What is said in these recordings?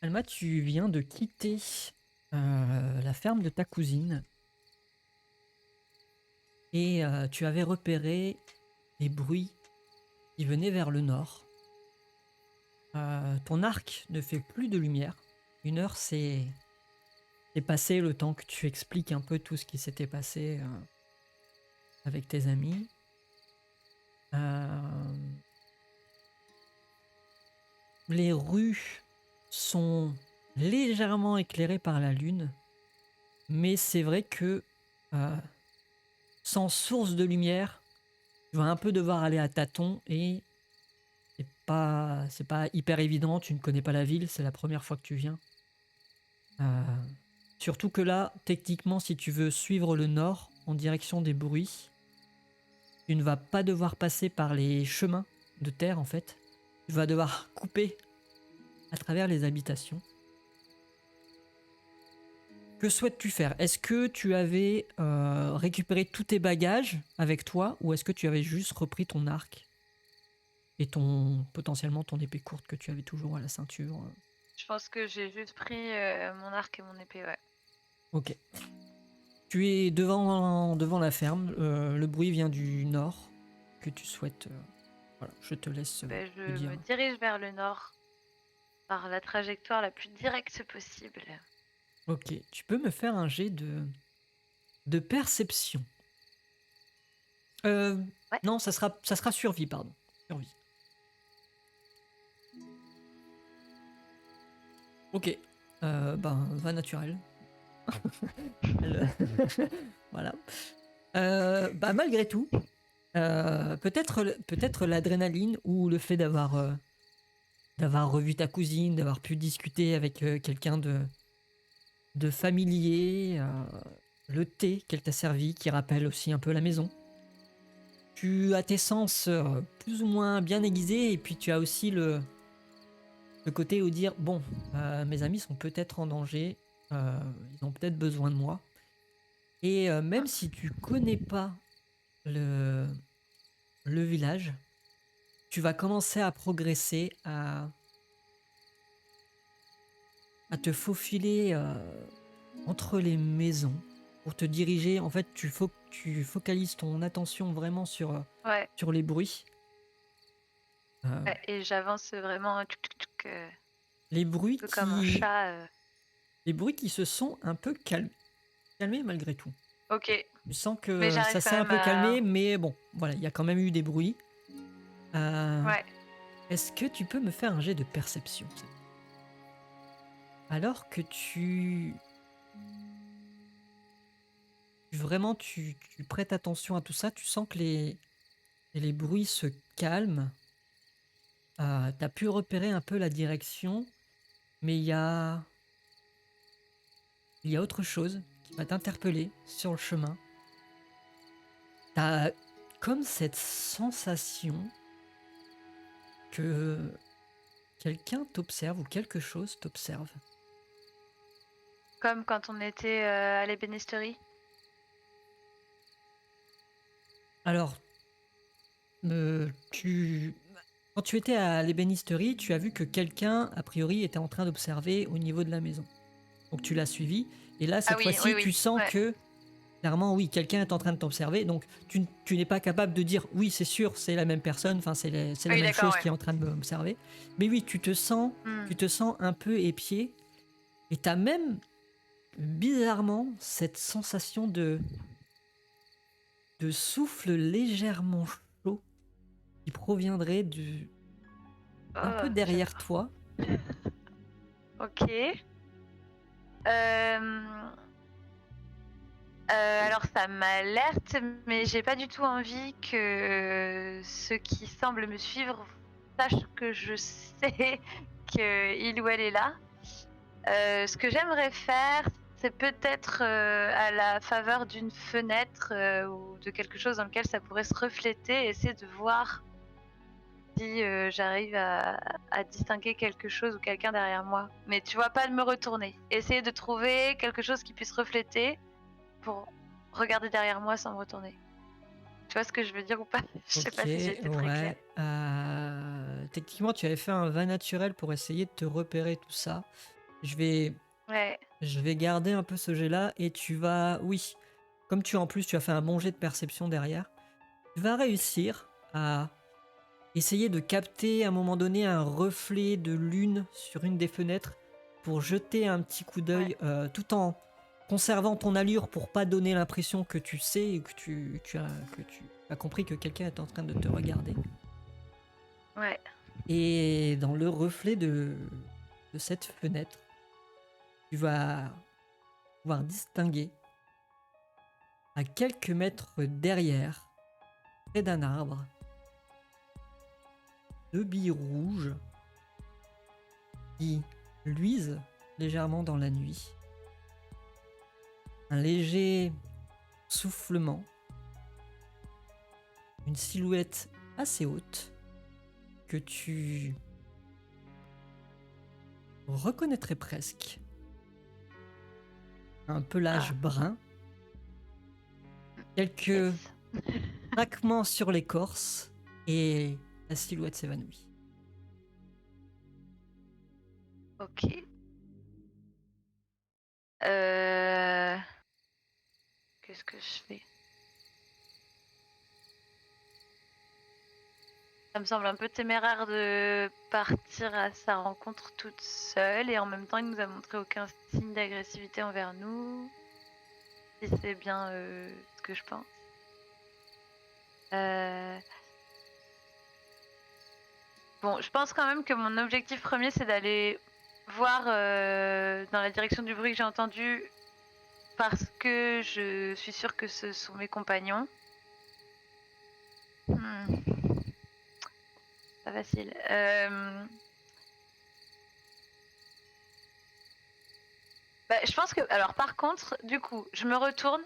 Alma, tu viens de quitter la ferme de ta cousine et tu avais repéré des bruits qui venaient vers le nord. Ton arc ne fait plus de lumière. 1 heure s'est passé le temps que tu expliques un peu tout ce qui s'était passé avec tes amis. Euh, les rues sont légèrement éclairées par la lune, mais c'est vrai que euh, sans source de lumière, tu vas un peu devoir aller à tâtons et c'est pas hyper évident. Tu ne connais pas la ville, c'est la première fois que tu viens. Euh, Surtout que là, techniquement, si tu veux suivre le nord en direction des bruits, tu ne vas pas devoir passer par les chemins de terre en fait. Tu vas devoir couper à travers les habitations. Que souhaites-tu faire? Est-ce que tu avais récupéré tous tes bagages avec toi ou est-ce que tu avais juste repris ton arc et potentiellement ton épée courte que tu avais toujours à la ceinture? Je pense que j'ai juste pris mon arc et mon épée, ouais. Ok. Tu es devant la ferme. Le bruit vient du nord. Que tu souhaites. Voilà, je te laisse Ben, me je dire. me dirige vers le nord par la trajectoire la plus directe possible. Ok, tu peux me faire un jet de perception. Euh, Ouais. non, ça sera survie, pardon. Survie. Ok. Ben, va naturel. Elle- voilà. Bah, malgré tout, peut-être l'adrénaline ou le fait d'avoir revu ta cousine, d'avoir pu discuter avec quelqu'un de familier, le thé qu'elle t'a servi qui rappelle aussi un peu la maison. Tu as tes sens plus ou moins bien aiguisés et puis tu as aussi le côté où dire bon, mes amis sont peut-être en danger, ils ont peut-être besoin de moi. Et même si tu connais pas le, le village, tu vas commencer à progresser, à te faufiler entre les maisons pour te diriger. En fait, tu focalises ton attention vraiment Ouais, sur les bruits. Euh, ouais, et j'avance vraiment les bruits un peu comme un qui, chat. les bruits qui se sont un peu calmés malgré tout. Ok, Tu sens mais que j'arrive ça quand s'est un même peu calmé, à... mais bon, voilà, il y a quand même eu des bruits. Euh, Ouais, Est-ce que tu peux me faire un jet de perception? Alors que tu prêtes attention à tout ça, tu sens que les bruits se calment. T'as pu repérer un peu la direction, mais il y a autre chose qui va t'interpeller sur le chemin. T'as comme cette sensation que quelqu'un t'observe ou quelque chose t'observe. comme quand on était à l'ébénisterie. Alors, quand tu étais à l'ébénisterie, tu as vu que quelqu'un, a priori, était en train d'observer au niveau de la maison. Donc tu l'as suivi. Et là, Ah cette oui, oui, fois-ci, tu oui, sens ouais. que, clairement, oui, quelqu'un est en train de t'observer. Donc tu n'es pas capable de dire, oui, c'est sûr, c'est la même personne, enfin, c'est la Oui, même d'accord, chose ouais. qui est en train de m'observer. Mais oui, tu Hmm. te sens un peu épié. Et tu as même, bizarrement, cette sensation de souffle légèrement chaud qui proviendrait un peu Oh, derrière j'adore. toi. Ok. Alors ça m'alerte, mais j'ai pas du tout envie que ceux qui semblent me suivre sachent que je sais qu'il ou elle est là. Ce que j'aimerais faire, c'est peut-être à la faveur d'une fenêtre ou de quelque chose dans lequel ça pourrait se refléter, essayer de voir si j'arrive à distinguer quelque chose ou quelqu'un derrière moi. Mais tu vois, pas de me retourner. Essayer de trouver quelque chose qui puisse refléter pour regarder derrière moi sans me retourner. Tu vois ce que je veux dire ou pas? Je sais Ok, pas si j'ai été très claire. ouais. Techniquement, tu avais fait un vin naturel pour essayer de te repérer tout ça. Je vais, Ouais. je vais garder un peu ce jet-là et tu vas, oui, comme tu en plus tu as fait un bon jet de perception derrière, tu vas réussir à essayer de capter à un moment donné un reflet de lune sur une des fenêtres pour jeter un petit coup Ouais. d'œil tout en conservant ton allure pour pas donner l'impression que tu sais et que tu as compris que quelqu'un est en train de te regarder. Ouais. Et dans le reflet de cette fenêtre, tu vas pouvoir distinguer à quelques mètres derrière, près d'un arbre, deux billes rouges qui luisent légèrement dans la nuit. Un léger soufflement, une silhouette assez haute que tu reconnaîtrais presque. Un pelage Ah. brun, quelques Yes. craquements sur l'écorce et la silhouette s'évanouit. Ok. Euh... Qu'est-ce que je fais? Ça me semble un peu téméraire de partir à sa rencontre toute seule et en même temps il nous a montré aucun signe d'agressivité envers nous. Si c'est bien ce que je pense. Bon, je pense quand même que mon objectif premier c'est d'aller voir dans la direction du bruit que j'ai entendu parce que je suis sûre que ce sont mes compagnons. Pas facile. Je pense que. Alors, par contre, du coup, je me retourne,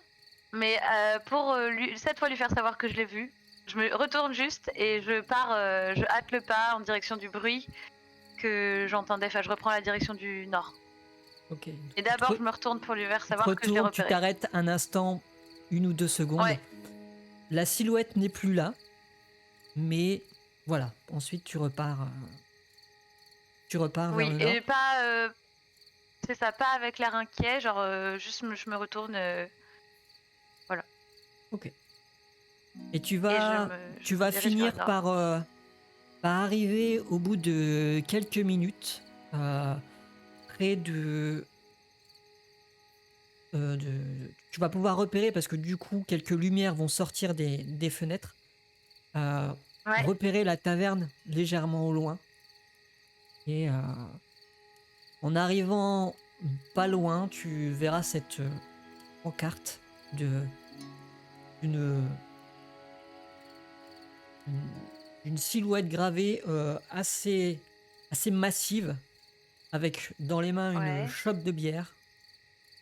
mais pour cette fois lui faire savoir que je l'ai vu, je me retourne juste et je pars, je hâte le pas en direction du bruit que j'entendais. Enfin, je reprends la direction du nord. Ok. Et d'abord, je me retourne pour lui faire Tu te savoir que je l'ai retournes, tu repéré. t'arrêtes un instant, 1 ou 2 secondes. Ouais, La silhouette n'est plus là, mais voilà. Ensuite, tu repars vers oui, le nord. et pas. C'est ça, pas avec l'air inquiet, genre juste je me retourne. Voilà. Ok. Et tu Et vas, je tu me vas dirige vers finir le nord. par arriver au bout de quelques minutes près tu vas pouvoir repérer parce que du coup quelques lumières vont sortir des fenêtres. euh, Ouais, Repérer la taverne légèrement au loin. Et en arrivant pas loin, tu verras cette pancarte d'une d'une silhouette gravée assez massive, avec dans les mains une ouais, chope de bière.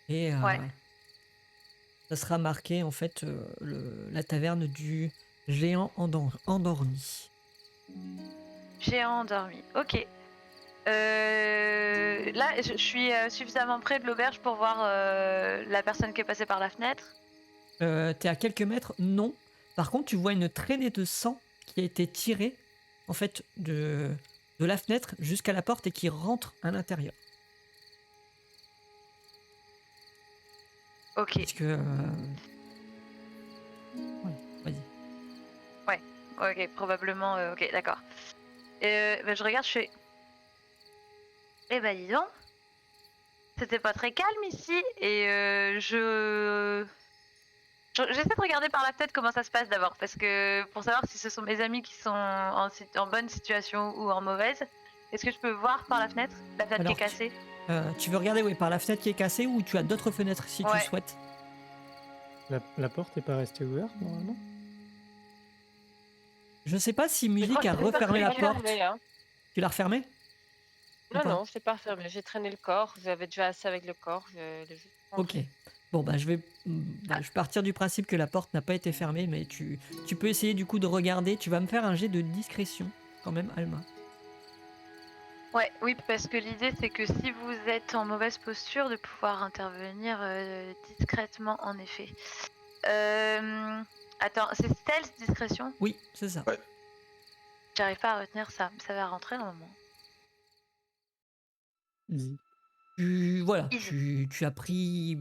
Et ouais. ça sera marqué en fait la taverne du géant endormi. Géant endormi. Ok. Là, je suis suffisamment près de l'auberge pour voir la personne qui est passée par la fenêtre. T'es à quelques mètres? Non. Par contre, tu vois une traînée de sang qui a été tirée en fait de la fenêtre jusqu'à la porte et qui rentre à l'intérieur. Ok. Puisque ouais, vas-y. Ouais. Ok, probablement. Ok, d'accord. Je regarde, je fais. Eh ben, dis donc. C'était pas très calme ici. Et j'essaie de regarder par la fenêtre comment ça se passe d'abord. Parce que pour savoir si ce sont mes amis qui sont en bonne situation ou en mauvaise, est-ce que je peux voir par la fenêtre? La fenêtre qui est Alors, cassée? tu veux regarder par la fenêtre qui est cassée ou tu as d'autres fenêtres si tu le Ouais. souhaites? La porte est pas restée ouverte normalement? Je sais pas si Je crois Musique que a c'est pas refermé la porte. fermé, hein. Tu l'as refermée ou Non, pas? non, c'est pas fermé. J'ai traîné le corps. J'avais déjà assez avec le corps. Je l'ai juste Ok. rentré. Bon, bah, je vais partir du principe que la porte n'a pas été fermée, mais tu peux essayer du coup de regarder. Tu vas me faire un jet de discrétion quand même, Alma. Ouais, oui, parce que l'idée c'est que si vous êtes en mauvaise posture, de pouvoir intervenir discrètement, en effet. Attends, c'est stealth discrétion? Oui, c'est ça. Ouais. J'arrive pas à retenir ça. Ça va rentrer un moment. Easy. Voilà, Easy. tu as pris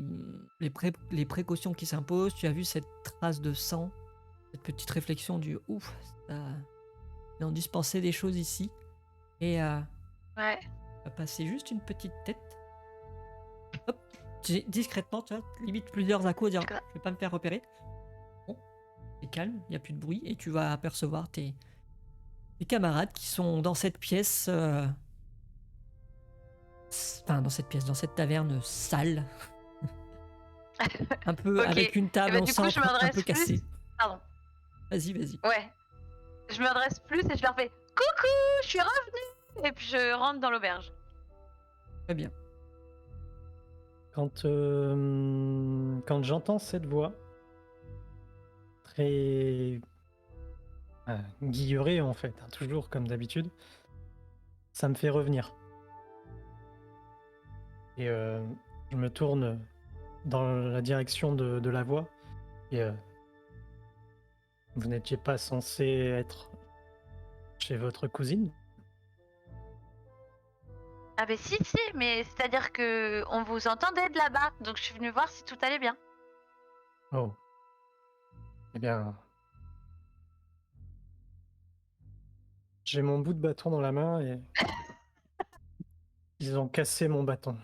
les précautions qui s'imposent, tu as vu cette trace de sang, cette petite réflexion du ouf, ils ont dû se penser des choses ici. Et Ouais. va passer juste une petite tête. Hop, discrètement, tu vois, limite plusieurs à dire Gra- je vais pas me faire repérer. Bon, c'est calme, il n'y a plus de bruit et tu vas apercevoir tes camarades qui sont dans cette pièce. Enfin, dans cette pièce, dans cette taverne sale. Un peu Ok. avec une Et table bah au du coup, je centre, un peu m'adresse plus. cassée. Pardon. Vas-y, vas-y. Ouais. Je m'adresse plus et je leur fais coucou, je suis revenue. Et puis je rentre dans l'auberge. Très bien. Quand j'entends cette voix, très guillerée en fait, hein, toujours comme d'habitude, ça me fait revenir. Et je me tourne dans la direction de la voix. Et vous n'étiez pas censé être chez votre cousine? Ah ben si, si, mais c'est-à-dire que on vous entendait de là-bas, donc je suis venue voir si tout allait bien. Oh, eh bien, j'ai mon bout de bâton dans la main et ils ont cassé mon bâton.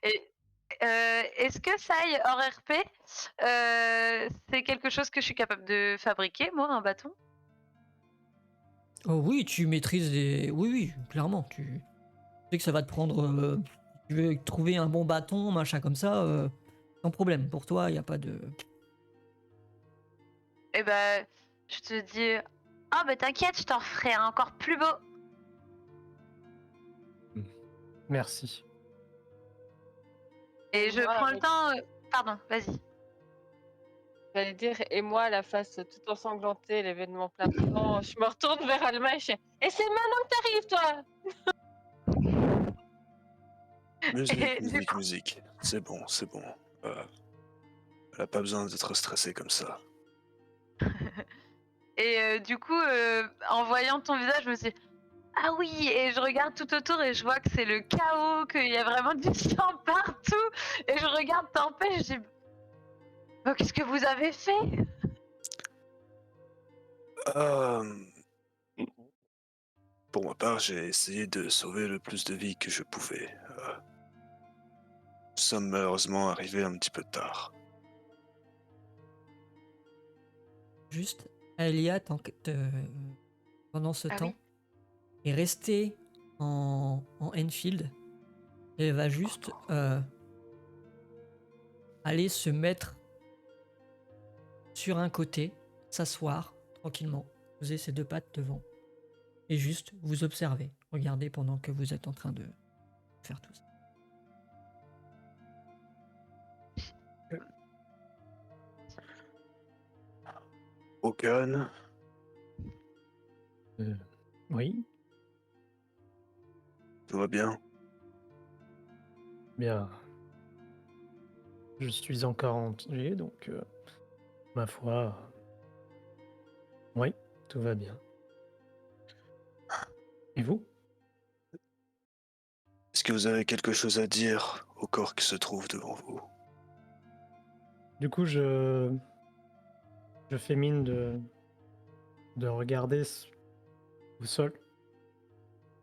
Et est-ce que ça aille hors RP, c'est quelque chose que je suis capable de fabriquer, moi, un bâton? Oh oui, tu maîtrises les. Oui, oui, clairement. Tu sais que ça va te prendre. Si tu veux trouver un bon bâton, machin comme ça, sans problème. Pour toi, il n'y a pas de. Eh ben, je te dis: «Ah ben t'inquiète, je t'en referai un encore plus beau». Mmh. Merci. Et Et je moi, prends le avec... temps, pardon, vas-y. j'allais dire, et moi, la face toute ensanglantée, l'événement plein dedans, je me retourne vers Alma et je fais et c'est maintenant que t'arrives, toi! Musique, Et du musique, coup musique. C'est bon, c'est bon. Elle a pas besoin d'être stressée comme ça. et du coup, en voyant ton visage, je me suis dit: «Ah oui!» et je regarde tout autour et je vois que c'est le chaos, qu'il y a vraiment du sang partout et je regarde Tempête et je dis: «Bah, qu'est-ce que vous avez fait?» Euh, pour ma part, j'ai essayé de sauver le plus de vies que je pouvais. Nous sommes malheureusement arrivés un petit peu tard. Juste, Aelia, pendant ce «Ah temps, oui, est restée en Enfield. Et elle va juste aller se mettre sur un côté, s'asseoir tranquillement, poser ses deux pattes devant. Et juste vous observer, regarder pendant que vous êtes en train de faire tout ça. Aucun, Euh, oui, tout va bien. bien, je suis encore entier, donc ma foi, oui, tout va bien. Et vous? Est-ce que vous avez quelque chose à dire au corps qui se trouve devant vous? Du coup, je fais mine de regarder au sol.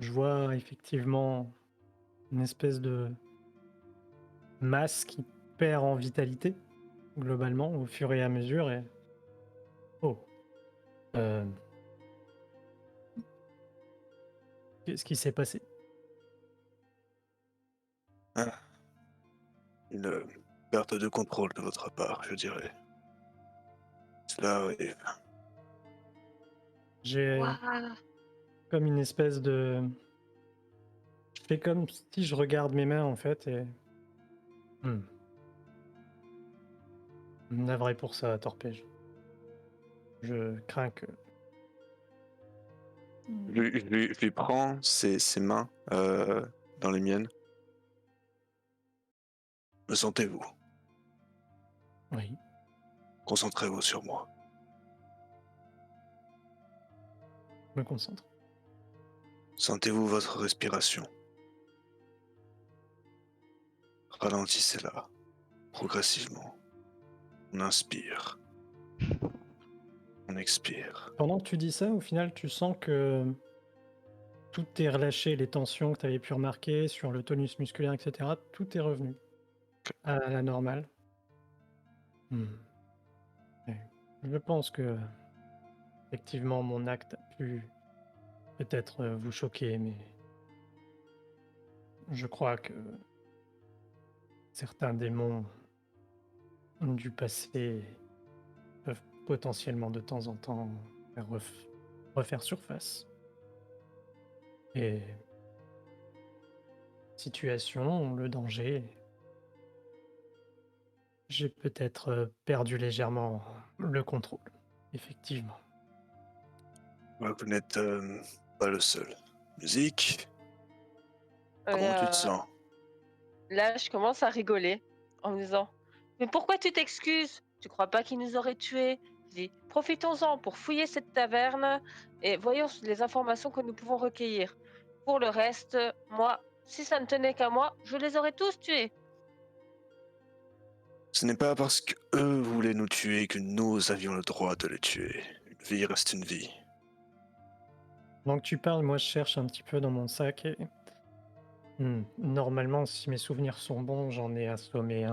Je vois effectivement une espèce de masse qui perd en vitalité, globalement, au fur et à mesure. Et oh, euh, qu'est-ce qui s'est passé? Ah, une perte de contrôle de votre part, je dirais. Cela arrive. J'ai waouh!» comme une espèce de... Je fais comme si je regarde mes mains, en fait, et... Hmm, navré pour ça, Torpège. Je crains que... Je lui prends ses mains dans les miennes. Me sentez-vous? Oui, Concentrez-vous sur moi. je me concentre. Sentez-vous votre respiration. Ralentissez-la progressivement. On inspire, on expire. Pendant que tu dis ça, au final, tu sens que tout est relâché, les tensions que tu avais pu remarquer sur le tonus musculaire, etc., tout est revenu à la normale. Hmm. Ouais. Je pense que, effectivement, mon acte a pu peut-être vous choquer, mais je crois que certains démons du passé peuvent potentiellement de temps en temps refaire surface. Et situation, le danger, j'ai peut-être perdu légèrement le contrôle, effectivement. Ouais, vous n'êtes pas le seul. Musique, Et, comment tu te sens? là, je commence à rigoler en me disant: «Mais pourquoi tu t'excuses? Tu crois pas qu'il nous aurait tués?» Je dis: «Profitons-en pour fouiller cette taverne et voyons les informations que nous pouvons recueillir. Pour le reste, moi, si ça ne tenait qu'à moi, je les aurais tous tués». Ce n'est pas parce que eux voulaient nous tuer que nous avions le droit de les tuer. Une vie reste une vie. Pendant que tu parles, moi je cherche un petit peu dans mon sac et normalement, si mes souvenirs sont bons, j'en ai assommé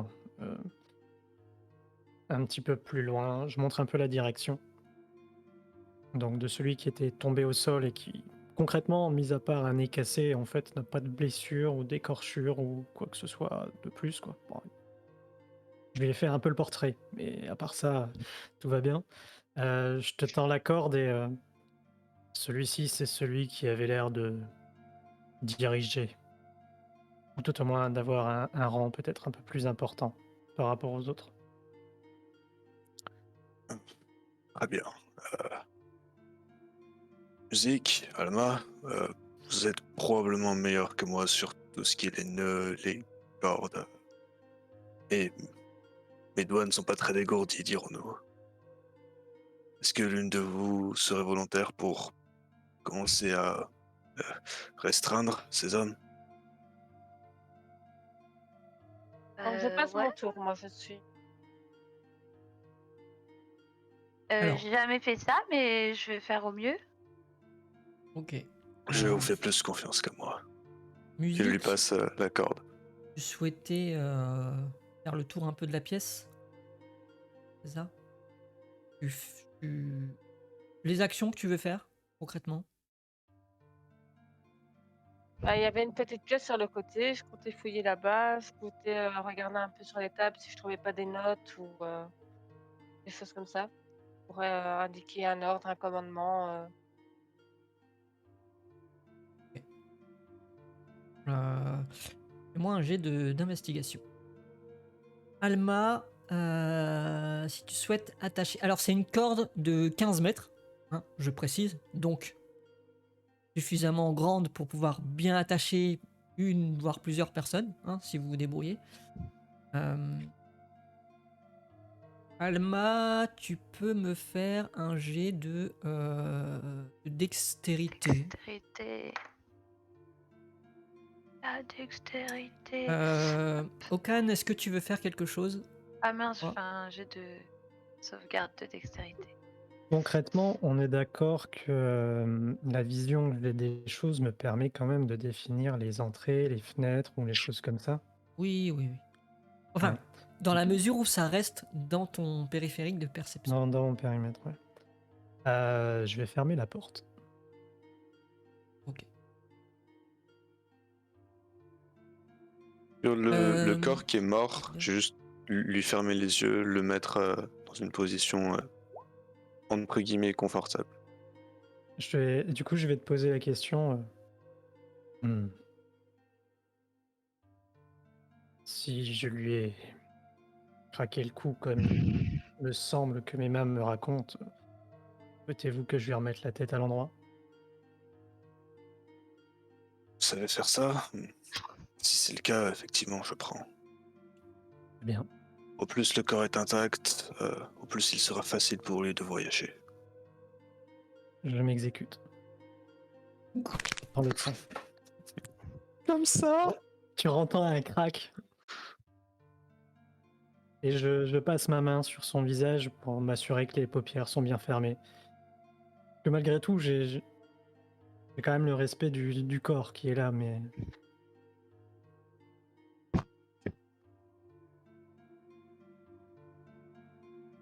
un petit peu plus loin. Je montre un peu la direction. Donc de celui qui était tombé au sol et qui, concrètement, mis à part un nez cassé, en fait, n'a pas de blessure ou d'écorchure ou quoi que ce soit de plus, quoi. Bon, je lui ai fait un peu le portrait, mais à part ça, tout va bien. Je te tends la corde et celui-ci, c'est celui qui avait l'air de diriger, ou tout au moins d'avoir un rang peut-être un peu plus important par rapport aux autres. Très bien. Musique, Alma, vous êtes probablement meilleur que moi sur tout ce qui est les nœuds, les cordes. Et mes doigts ne sont pas très dégourdis, dirons-nous. Est-ce que l'une de vous serait volontaire pour commencer à euh, restreindre ces hommes? Donc je passe Ouais. mon tour, moi je suis. Alors. J'ai jamais fait ça, mais je vais faire au mieux. Ok. Je vous fais plus confiance que moi. Je lui Musique, passe la corde. tu souhaitais faire le tour un peu de la pièce? C'est ça? Les actions que tu veux faire, concrètement? Bah, il y avait une petite pièce sur le côté, je comptais fouiller là-bas, je comptais, regarder un peu sur les tables si je trouvais pas des notes ou, des choses comme ça, pour, indiquer un ordre, un commandement, Euh, Fais-moi un jet d'investigation. Alma, si tu souhaites attacher... Alors, c'est une corde de 15 mètres, hein, je précise, donc suffisamment grande pour pouvoir bien attacher une, voire plusieurs personnes, hein, si vous vous débrouillez. Alma, tu peux me faire un jet de dextérité. Dextérité. La dextérité. Okan, est-ce que tu veux faire quelque chose? Ah mince, je Oh. fais un jeu de sauvegarde de dextérité. Concrètement, on est d'accord que la vision des choses me permet quand même de définir les entrées, les fenêtres ou les choses comme ça. Oui, oui, oui. Enfin, Ouais. dans la mesure où ça reste dans ton périphérique de perception. Dans mon périmètre, ouais. Je vais fermer la porte. Ok. Sur le Euh, corps qui est mort, je vais juste lui fermer les yeux, le mettre dans une position entre guillemets confortable. Du coup, je vais te poser la question. Si je lui ai craqué le cou comme il me semble que mes mains me racontent, souhaitez-vous que je lui remette la tête à l'endroit? Vous savez faire ça? Si c'est le cas, effectivement, je prends. Bien. Au plus le corps est intact, au plus il sera facile pour lui de voyager. Je m'exécute. dans l'autre sens. Comme ça. Tu entends un crack. Et je passe ma main sur son visage pour m'assurer que les paupières sont bien fermées. Que malgré tout, j'ai quand même le respect du corps qui est là, mais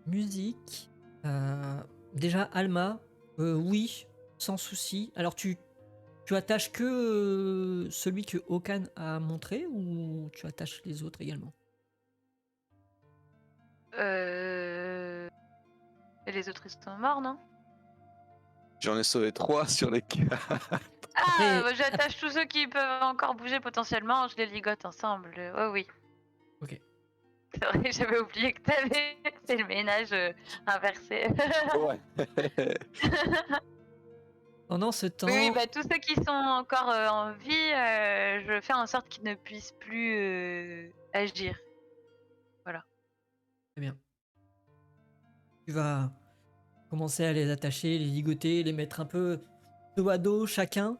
Musique. Déjà, Alma, oui, sans souci. Alors, tu attaches que celui que Okan a montré ou tu attaches les autres également? Et les autres, ils sont morts, non? J'en ai sauvé 3 sur les 4. Ah, Après- bah, j'attache tous ceux qui peuvent encore bouger potentiellement, je les ligote ensemble. Oh oui. Ok. C'est vrai, j'avais oublié que t'avais fait le ménage inversé. Ouais. Pendant ce temps, Oui, bah, tous ceux qui sont encore en vie, je fais en sorte qu'ils ne puissent plus agir. très bien. Tu vas commencer à les attacher, les ligoter, les mettre un peu dos à dos chacun,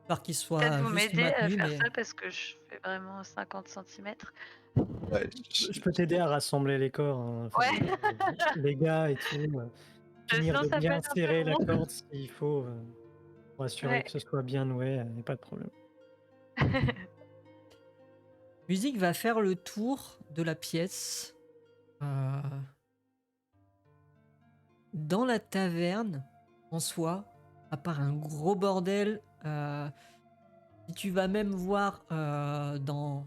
par qu'ils soient Peut-être vous juste m'aider à maintenus, faire mais ça parce que je fais vraiment 50 cm. Ouais, je peux t'aider à rassembler les corps. Hein. Enfin, Ouais, les gars et tout. Finir sinon de ça peut bien être un serrer peu la long. corde s'il faut pour assurer Ouais. que ce soit bien noué, il n'y a pas de problème. Musique va faire le tour de la pièce. Dans la taverne, en soi, à part un gros bordel, si tu vas même voir dans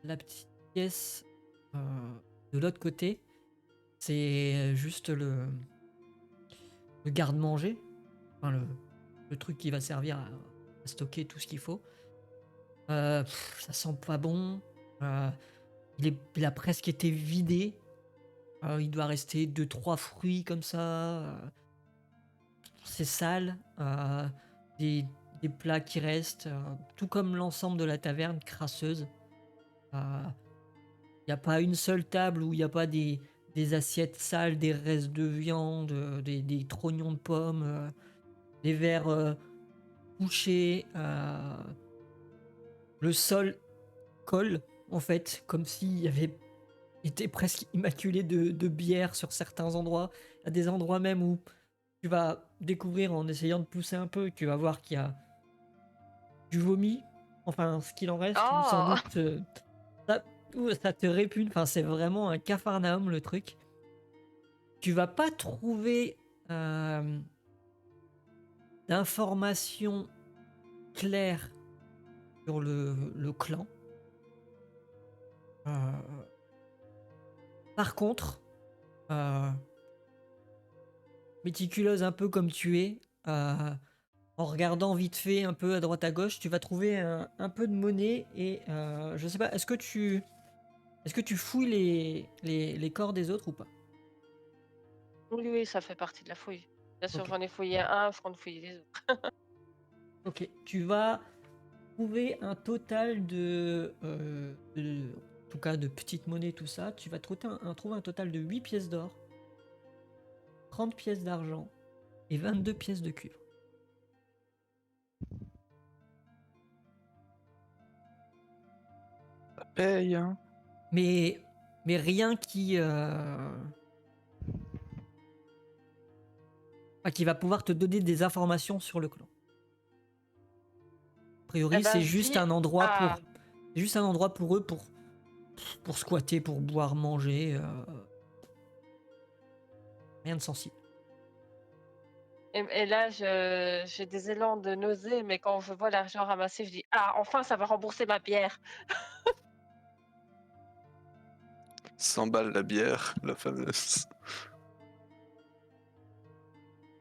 la petite pièce de l'autre côté, c'est juste le garde-manger, enfin le truc qui va servir à stocker tout ce qu'il faut. Ça sent pas bon. Il a presque été vidé. Il doit rester 2-3 fruits comme ça. C'est sale. Des, des plats qui restent. Tout comme l'ensemble de la taverne crasseuse. Il n'y a pas une seule table où il n'y a pas des assiettes sales, des restes de viande, des trognons de pommes, des verres couchés. Le sol colle, en fait, comme s'il y avait été presque immaculé de bière sur certains endroits. Il y a des endroits même où tu vas découvrir en essayant de pousser un peu, tu vas voir qu'il y a du vomi, enfin ce qu'il en reste, ou sans Oh, doute ça te répugne. Enfin, c'est vraiment un capharnaüm le truc. Tu vas pas trouver d'informations claires sur le clan. Par contre, méticuleuse un peu comme tu es, en regardant vite fait un peu à droite à gauche, tu vas trouver un peu de monnaie et je sais pas, est-ce que tu fouilles les corps des autres ou pas? Oui, oui, ça fait partie de la fouille. Bien sûr, Ok. j'en ai fouillé un, je compte fouiller les autres. Ok, tu vas trouver un total en tout cas de petites monnaies, tout ça. Tu vas trouver un total de 8 pièces d'or, 30 pièces d'argent et 22 pièces de cuivre. Ça paye, hein. Mais rien qui va pouvoir te donner des informations sur le clan. A priori, Eh ben, c'est je juste dis un endroit à- pour eux pour squatter, pour boire, manger. Rien de sensible. Et là, j'ai des élans de nausée, mais quand je vois l'argent ramassé, je dis ah, enfin, ça va rembourser ma bière. 100 balles la bière, la fameuse.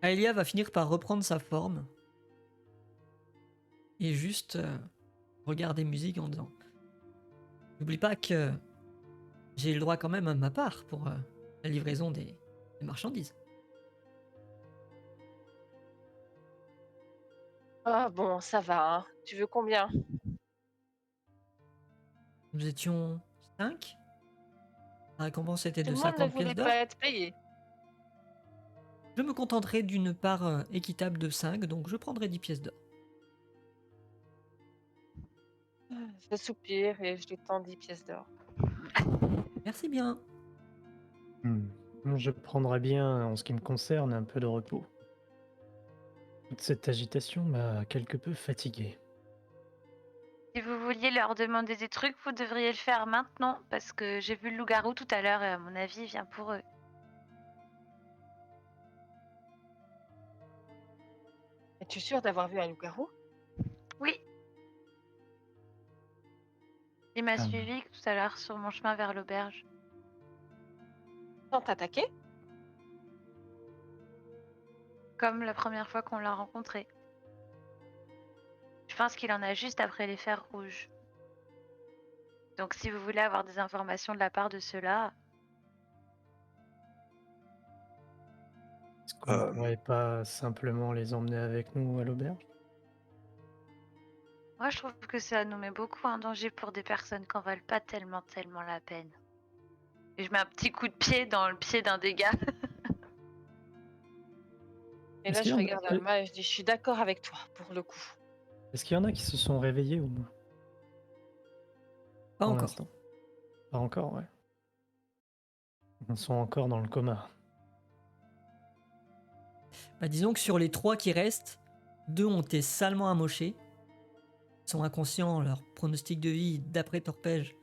Aelia va finir par reprendre sa forme et juste regarder musique en disant n'oublie pas que j'ai le droit quand même à ma part pour la livraison des marchandises. Ah bon, ça va. Hein. Tu veux combien? Nous étions 5. La récompense était Tout de le monde ne 50 pièces voulait d'or. pas être payé. Je me contenterai d'une part équitable de 5, donc je prendrai 10 pièces d'or. Je soupire et je lui tends 10 pièces d'or. Merci bien. Hmm. Je prendrais bien, en ce qui me concerne, un peu de repos. Toute cette agitation m'a quelque peu fatigué. Si vous vouliez leur demander des trucs, vous devriez le faire maintenant, parce que j'ai vu le loup-garou tout à l'heure et à mon avis, il vient pour eux. Es-tu sûr d'avoir vu un loup-garou? Oui, il m'a Ah, suivi tout à l'heure sur mon chemin vers l'auberge. Sans t'attaquer? Comme la première fois qu'on l'a rencontré. Je pense qu'il en a juste après les fers rouges. Donc si vous voulez avoir des informations de la part de ceux-là, est-ce qu'on ne Euh, pourrait pas simplement les emmener avec nous à l'auberge? moi je trouve que ça nous met beaucoup en danger pour des personnes qui en valent pas tellement la peine. Et je mets un petit coup de pied dans le pied d'un des gars. Et Est-ce là, qu'il je y en regarde a, Alma et je dis, je suis d'accord avec toi, pour le coup. est-ce qu'il y en a qui se sont réveillés au moins Pas pour encore. l'instant? Pas encore, ouais. Ils sont encore dans le coma. Bah, disons que sur les 3 qui restent, 2 ont été salement amochés. Ils sont inconscients, leurs pronostics de vie, d'après Torpège,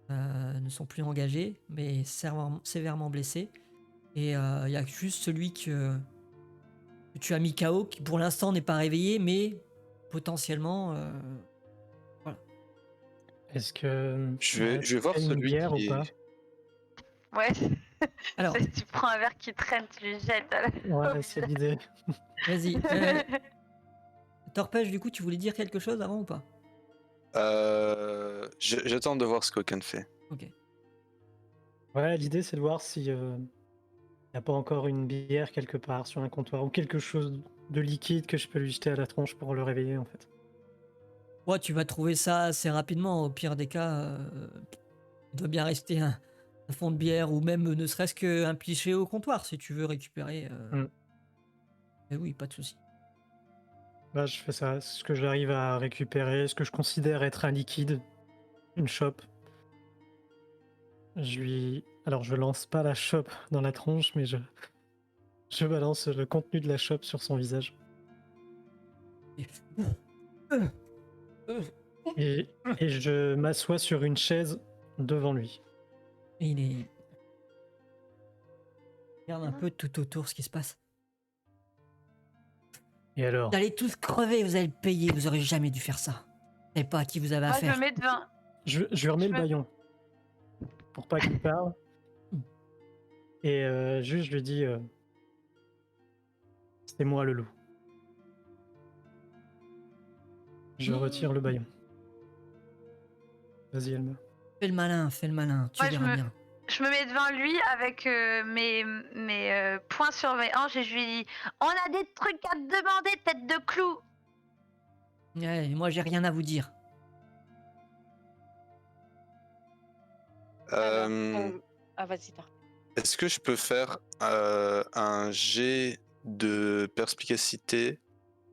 ne sont plus engagés, mais sévèrement blessés. Et il y a juste celui que tu as mis KO, qui pour l'instant n'est pas réveillé, mais potentiellement... voilà. Est-ce que je il vais, a je vais voir fait une celui bière ou qui pas? est. Ouais, Alors, tu prends un verre qui traîne, tu lui jettes Ouais, c'est l'idée. vas-y. Torpège, du coup, tu voulais dire quelque chose avant ou pas? J'attends de voir ce qu'Okan fait. Ok. Ouais, l'idée c'est de voir si n'y a pas encore une bière quelque part sur un comptoir ou quelque chose de liquide que je peux lui jeter à la tronche pour le réveiller en fait. Ouais, tu vas trouver ça assez rapidement. Au pire des cas, il doit bien rester un fond de bière ou même ne serait-ce qu'un pichet au comptoir si tu veux récupérer. Mm. Mais oui, pas de souci. Bah, je fais ça, ce que j'arrive à récupérer, ce que je considère être un liquide, une chope. Alors je lance pas la chope dans la tronche, mais je balance le contenu de la chope sur son visage. Et- Euh, euh, Et je m'assois sur une chaise devant lui. et il est. Regarde un peu tout autour ce qui se passe. Et alors? Vous allez tous crever, vous allez le payer, vous aurez jamais dû faire ça. Vous savez pas à qui vous avez Moi je me affaire. mets devant. Je lui remets Je le me- baillon pour pas qu'il parle. Mm. Et juste je lui dis c'est moi le loup. Je retire le baillon. Vas-y Elma. Fais le malin, tu Moi verras bien. je me mets devant lui avec mes poings sur mes hanches et je lui dis on a des trucs à te demander, tête de clou. Ouais, moi j'ai rien à vous dire. Alors, Euh, ah, vas-y, t'as. Est-ce que je peux faire un jet de perspicacité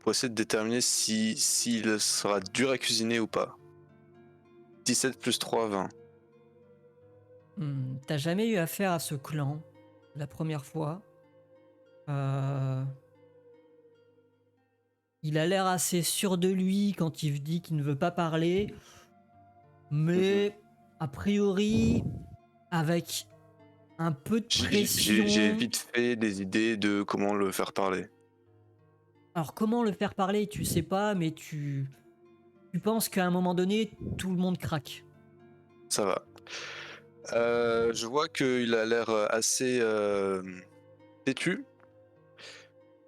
pour essayer de déterminer s'il sera dur à cuisiner ou pas? 17 plus 3, 20. T'as jamais eu affaire à ce clan la première fois. Il a l'air assez sûr de lui quand il dit qu'il ne veut pas parler. Mais a priori, avec un peu de J'ai pression. vite fait des idées de comment le faire parler. Alors comment le faire parler, tu sais pas, mais tu penses qu'à un moment donné, tout le monde craque. Ça va. Je vois qu'il a l'air assez têtu.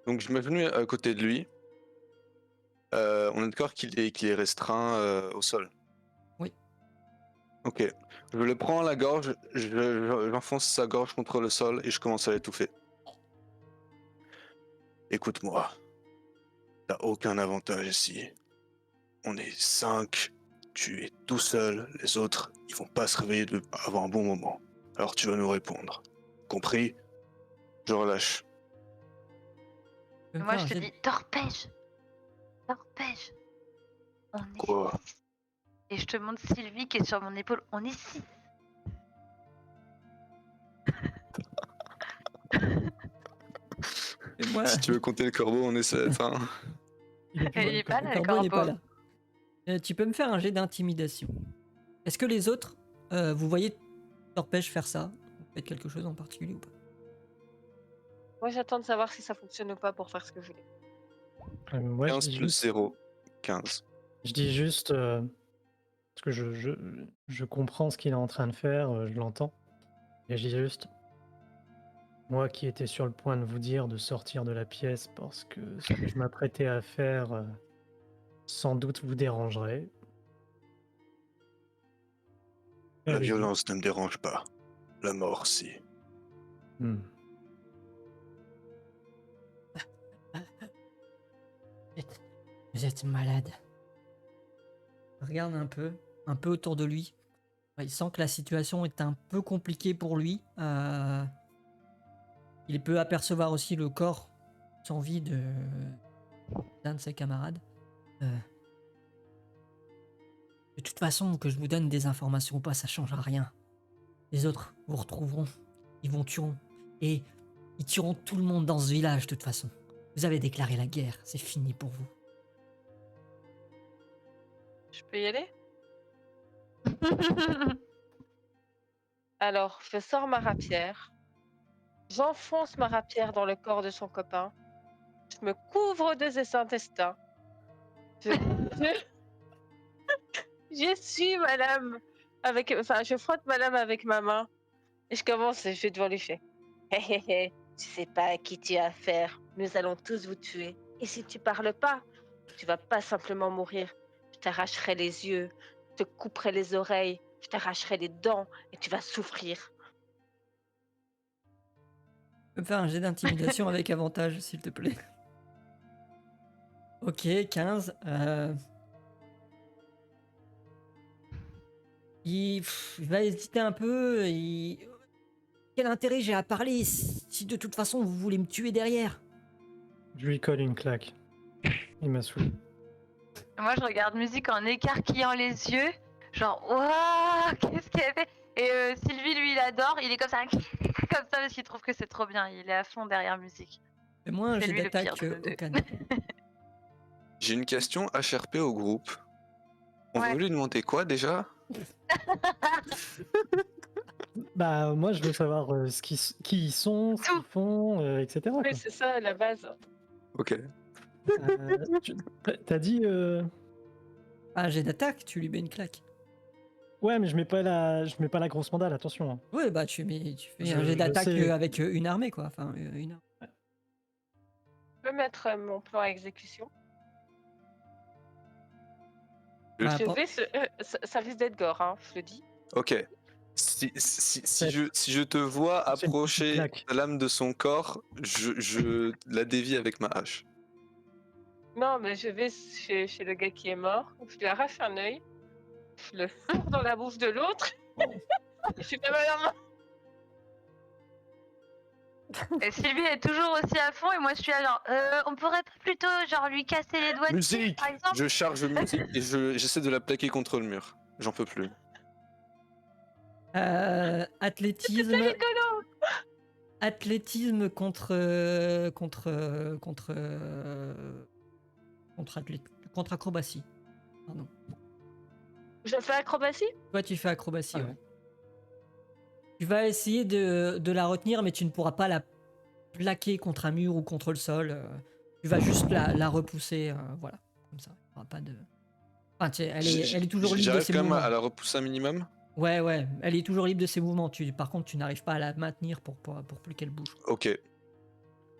Donc je me suis venu à côté de lui. On est d'accord qu'il est restreint au sol. Oui. Ok. Je le prends à la gorge, j'enfonce sa gorge contre le sol et je commence à l'étouffer. Écoute-moi, t'as aucun avantage ici. On est 5, tu es tout seul, les autres, ils vont pas se réveiller avant un bon moment. Alors tu vas nous répondre. Compris? Je relâche. Tu peux me Moi faire je un te jet dis torpège. On est Quoi? Et je te montre Sylvie qui est sur mon épaule. On est 6. Et moi, Si tu veux compter le corbeau, on est 7. Hein. Il est plus Il loin. est pas le là, le corbeau n'est pas corbeau. là. Tu peux me faire un jet d'intimidation. Est-ce que les autres, vous voyez Torpèche faire ça? Vous faites quelque chose en particulier ou pas? Moi, j'attends de savoir si ça fonctionne ou pas pour faire ce que je voulais. Moi, 15 plus 0, 15. je dis juste parce que je comprends ce qu'il est en train de faire, je l'entends. Et je dis juste, moi qui étais sur le point de vous dire de sortir de la pièce parce que ce que je m'apprêtais à faire sans doute vous dérangerait. La Allez-y. violence ne me dérange pas. La mort, si. Hmm. Vous êtes malade. Regarde un peu autour de lui. Il sent que la situation est un peu compliquée pour lui. Il peut apercevoir aussi le corps sans vie d'un de ses camarades. De toute façon, que je vous donne des informations ou pas, ça changera rien. Les autres vous retrouveront, ils vous tueront. Et ils tueront tout le monde dans ce village de toute façon. Vous avez déclaré la guerre, c'est fini pour vous. Je peux y aller? Alors, je sors ma rapière. J'enfonce ma rapière dans le corps de son copain. Je me couvre de ses intestins. Je suis madame je frotte madame avec ma main. Et je vais devant lui faire. Hé hé hé, tu sais pas à qui tu as affaire. Nous allons tous vous tuer. Et si tu parles pas, tu vas pas simplement mourir. Je t'arracherai les yeux, je te couperai les oreilles, je t'arracherai les dents et tu vas souffrir. Tu peux me faire un jet d'intimidation avec avantage, s'il te plaît. Ok, 15. Il va hésiter un peu. Quel intérêt j'ai à parler si de toute façon vous voulez me tuer derrière? Je lui colle une claque. Il m'a saoulé. Moi, je regarde musique en écarquillant les yeux. Genre, waouh, qu'est-ce qu'elle fait? Et Sylvie, lui, il adore. Il est comme ça, comme ça, parce qu'il trouve que c'est trop bien. Il est à fond derrière musique. Fais-moi un C'est jet lui le pire d'attaque de nous deux. Okan. J'ai une question HRP au groupe. On Ouais. veut lui demander quoi déjà? Bah, moi, je veux savoir qui ils sont, ce qu'ils Tout. font, etc. Oui, quoi. c'est ça la base. Ok. T'as dit. Un jet d'attaque, tu lui mets une claque. Ouais, mais je mets pas la grosse mandale, attention. Hein. Ouais, bah tu fais Je- un jet je d'attaque sais. avec une armée, quoi. Enfin, une arme. Je peux mettre mon plan à exécution. Ah, Je vais ça risque d'être gore, hein, je le dis. Ok. Si je te vois C'est une petite approcher claque. la lame de son corps, je la dévie avec ma hache. Non, mais je vais chez le gars qui est mort, je lui arrache un œil, je le fourre dans la bouche de l'autre, je suis pas mal. Et Sylvie est toujours aussi à fond. Et moi, je suis là, genre, on pourrait pas plutôt, genre, lui casser les doigts dessus, Musique! par exemple? Je charge musique et j'essaie de la plaquer contre le mur. J'en peux plus. Athlétisme. C'est rigolo. Athlétisme contre acrobatie. Pardon. Je fais acrobatie? Toi, tu fais acrobatie, Ah ouais. Tu vas essayer de la retenir, mais tu ne pourras pas la plaquer contre un mur ou contre le sol. Tu vas juste la repousser, voilà, comme ça. Il y aura pas de. Enfin, elle est toujours libre de J'arrive ses quand même mouvements. à la repousser un minimum. Ouais, elle est toujours libre de ses mouvements. Par contre, tu n'arrives pas à la maintenir pour plus qu'elle bouge. Ok.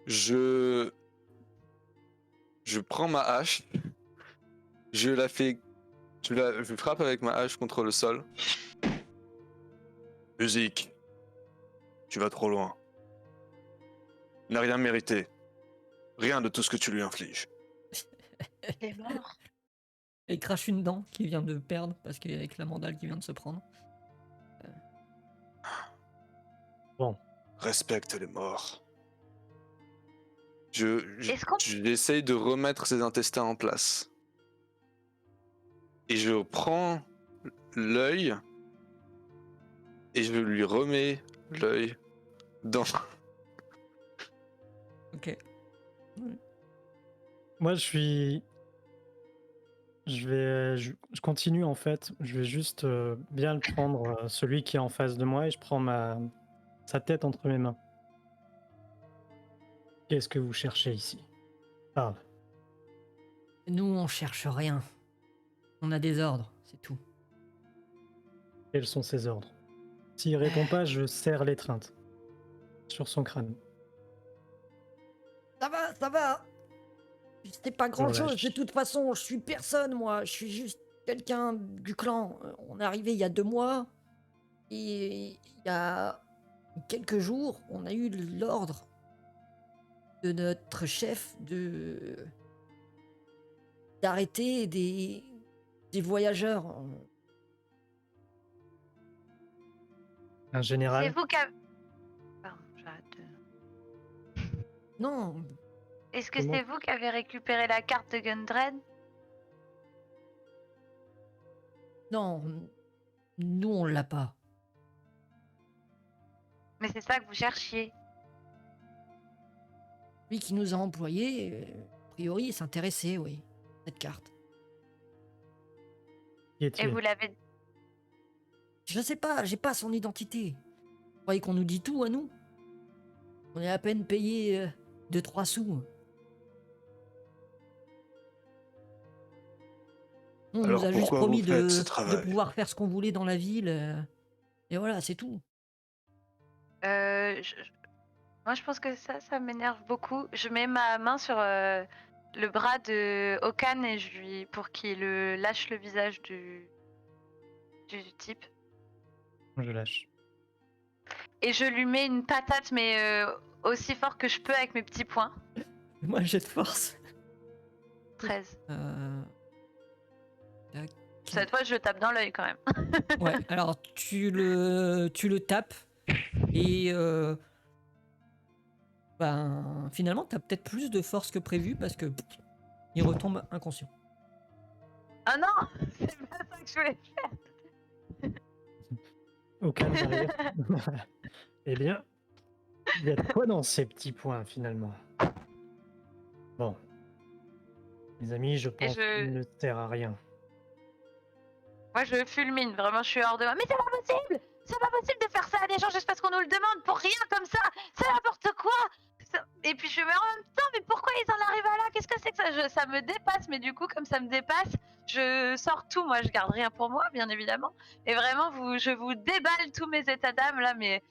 Je prends ma hache. Je frappe avec ma hache contre le sol. Musique. Tu vas trop loin. Il n'a rien mérité. Rien de tout ce que tu lui infliges. Il est mort. Elle crache une dent qu'il vient de perdre parce qu'avec la mandale qu'il vient de se prendre. Respecte les morts. Est-ce qu'on J'essaye de remettre ses intestins en place. Et je prends l'œil et je lui remets l'œil dans. Ok. Moi, je je continue en fait. Je vais juste bien le prendre, celui qui est en face de moi, et je prends sa tête entre mes mains. Qu'est-ce que vous cherchez ici? Parle. Nous, on cherche rien. On a des ordres, c'est tout. Quels sont ses ordres? S'il répond pas, je serre l'étreinte sur son crâne. Ça va. C'est pas Je grand-chose. De relâche. toute façon, je suis personne, moi. Je suis juste quelqu'un du clan. On est arrivé il y a 2 mois. Et il y a quelques jours, on a eu l'ordre de notre chef d'arrêter des voyageurs. Un C'est général? vous qui avez... Pardon, j'arrête de- Non, Est-ce que Comment? c'est vous qui avez récupéré la carte de Gundren? non, nous on l'a pas. Mais c'est ça que vous cherchiez. Lui qui nous a employés, a priori, il s'intéressait, oui, à cette carte. Qui Et est-il? vous l'avez... Je sais pas, j'ai pas son identité. Vous croyez qu'on nous dit tout à nous? On est à peine payé 2-3 sous. On Alors nous a juste pourquoi promis vous faites ce de travail? pouvoir faire ce qu'on voulait dans la ville. Et voilà, c'est tout. Moi, je pense que ça m'énerve beaucoup. Je mets ma main sur le bras de Okan et pour qu'il lâche le visage du type. Je lâche. Et je lui mets une patate, mais aussi fort que je peux avec mes petits poings. Moi, j'ai de force. 13. Tac. Cette fois, je le tape dans l'œil quand même. Ouais, alors tu le tapes et ben finalement t'as peut-être plus de force que prévu parce que il retombe inconscient. Ah non, c'est pas ça que je voulais faire. Aucun j'arrive. Eh bien, il y a de quoi dans ces petits points finalement? Bon, les amis, je pense qu'il ne sert à rien. Moi, je fulmine, vraiment, je suis hors de moi. Mais c'est pas possible! C'est pas possible de faire ça à des gens juste parce qu'on nous le demande pour rien comme ça! C'est n'importe quoi! Et puis je me mets en même temps, mais pourquoi ils en arrivent à là? Qu'est-ce que c'est que ça? Ça me dépasse, mais du coup, comme ça me dépasse, je sors tout. Moi, je garde rien pour moi, bien évidemment. Et vraiment, je vous déballe tous mes états d'âme là, mais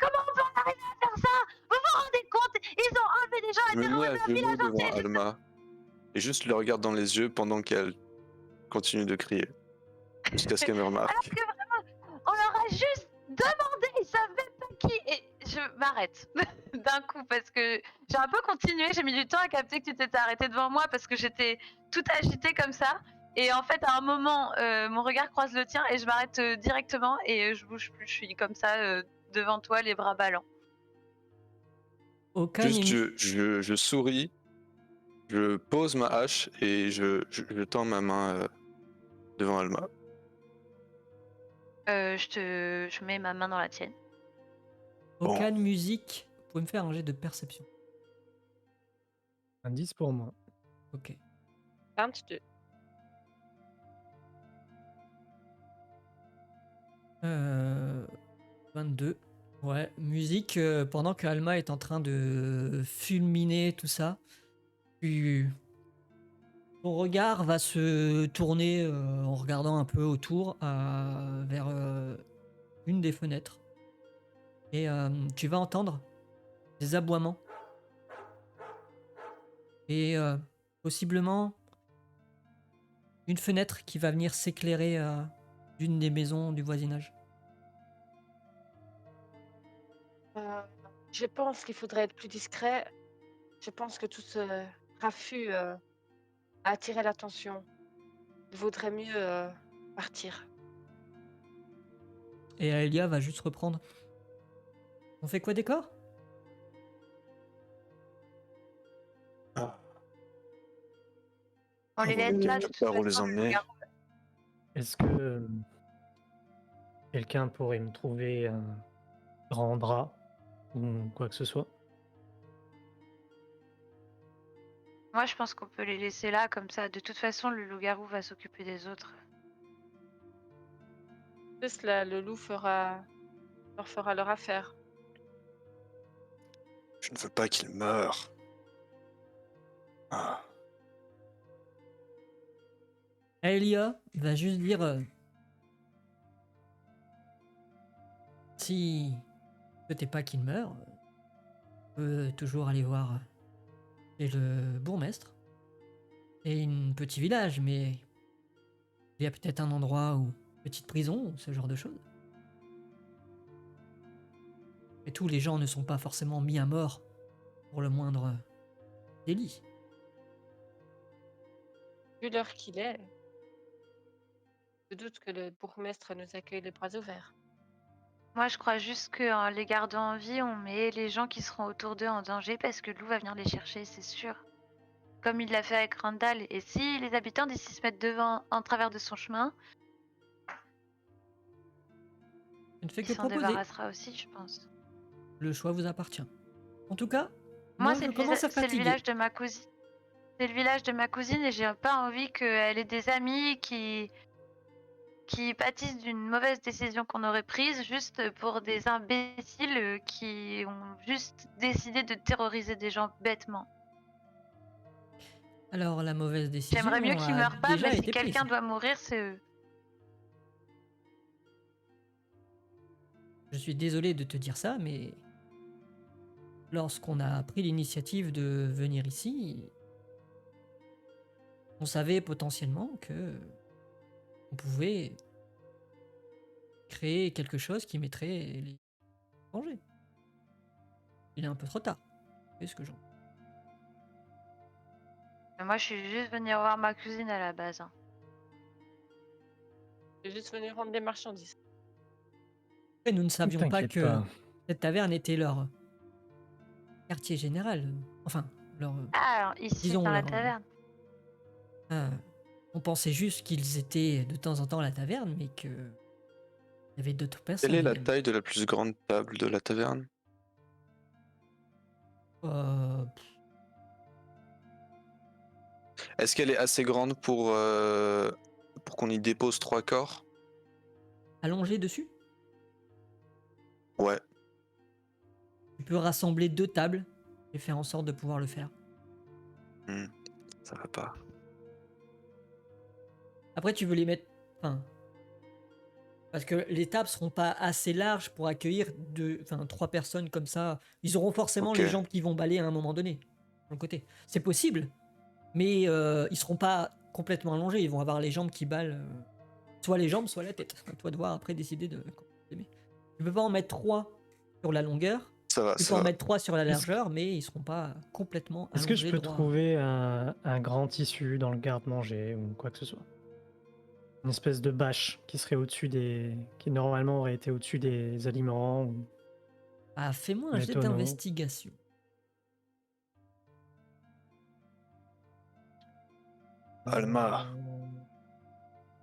comment on peut en arriver à faire ça? Vous vous rendez compte? Ils ont enlevé des gens Je me mets hétéros à de la genoux village devant entier! Alma et juste le regarde dans les yeux pendant qu'elle continue de crier. Jusqu'à ce qu'elle me Alors remarque. que vraiment, on leur a juste demandé, ils savent même pas qui. Et je m'arrête d'un coup parce que j'ai un peu continué. J'ai mis du temps à capter que tu t'étais arrêté devant moi parce que j'étais tout agitée comme ça. Et en fait, à un moment, mon regard croise le tien et je m'arrête directement et je bouge plus. Je suis comme ça devant toi, les bras ballants. Aucun Juste, je souris, je pose ma hache et je tends ma main devant Alma. Je mets ma main dans la tienne. aucun musique. Vous pouvez me faire un jet de perception. Un 10 pour moi. Ok. 22. 22. Ouais, musique, pendant que Alma est en train de fulminer tout ça, ton regard va se tourner en regardant un peu autour vers une des fenêtres. Et tu vas entendre des aboiements. Et possiblement une fenêtre qui va venir s'éclairer d'une des maisons du voisinage. Je pense qu'il faudrait être plus discret. Je pense que tout ce raffut a attiré l'attention. Il vaudrait mieux partir. Et Aelia va juste reprendre. On fait quoi, décor? On les laisse là de toute Par où les façon. emmener? Est-ce que quelqu'un pourrait me trouver un grand drap ou quoi que ce soit. Moi, je pense qu'on peut les laisser là, comme ça. De toute façon, le loup-garou va s'occuper des autres. Juste là, le loup leur fera leur affaire. Je ne veux pas qu'il meure. Ah, Elia va juste dire si ne souhaitez pas qu'il meure, on peut toujours aller voir chez le bourgmestre. C'est un petit village, mais il y a peut-être un endroit où petite prison, ce genre de choses. Et tous les gens ne sont pas forcément mis à mort pour le moindre délit. Vu l'heure qu'il est, je doute que le bourgmestre nous accueille les bras ouverts. Moi, je crois juste qu'en les gardant en vie, on met les gens qui seront autour d'eux en danger parce que le loup va venir les chercher, c'est sûr. Comme il l'a fait avec Randall. Et si les habitants d'ici se mettent devant, en travers de son chemin, Je ne fais il que s'en proposer. débarrassera aussi, je pense. Le choix vous appartient. En tout cas, Moi, moi je commence à c'est le fatiguer. village de ma cousine. C'est le village de ma cousine et j'ai pas envie qu'elle ait des amis qui pâtissent d'une mauvaise décision qu'on aurait prise juste pour des imbéciles qui ont juste décidé de terroriser des gens bêtement. Alors la mauvaise décision J'aimerais mieux qu'ils a meurent pas, déjà mais si été prise. quelqu'un doit mourir, c'est eux. Je suis désolé de te dire ça, mais lorsqu'on a pris l'initiative de venir ici, on savait potentiellement que on pouvait créer quelque chose qui mettrait les en danger. Il est un peu trop tard. C'est ce que j'en. Mais moi, je suis juste venue voir ma cousine à la base. Hein. Je vais juste venir rendre des marchandises. Et nous ne savions pas T'inquiète que pas. cette taverne était leur quartier général. Enfin, leur. Ah, alors ici, Disons dans la leur- taverne. euh, on pensait juste qu'ils étaient de temps en temps à la taverne, mais que il y avait d'autres personnes. quelle est la également. taille de la plus grande table de la taverne? Euh, Est-ce qu'elle est assez grande pour qu'on y dépose 3 corps? allongé dessus, Ouais. tu peux rassembler 2 tables et faire en sorte de pouvoir le faire. Ça va pas. Après, tu veux les mettre. Enfin. Parce que les tables seront pas assez larges pour accueillir 3 personnes comme ça. Ils auront forcément Ok. les jambes qui vont balayer à un moment donné. De côté. C'est possible, mais ils seront pas complètement allongés. Ils vont avoir les jambes qui balent. Soit les jambes, soit la tête. À toi de voir après décider de. Tu peux pas en mettre 3 sur la longueur. Ça va, Tu peux ça en va. mettre 3 sur la Est-ce largeur, mais ils seront pas complètement allongés Est-ce que je peux droit. trouver un grand tissu dans le garde-manger ou quoi que ce soit? Une espèce de bâche qui serait au-dessus des. Qui normalement aurait été au-dessus des aliments ou Ah, fais-moi un des jet tonneaux. d'investigation. Alma,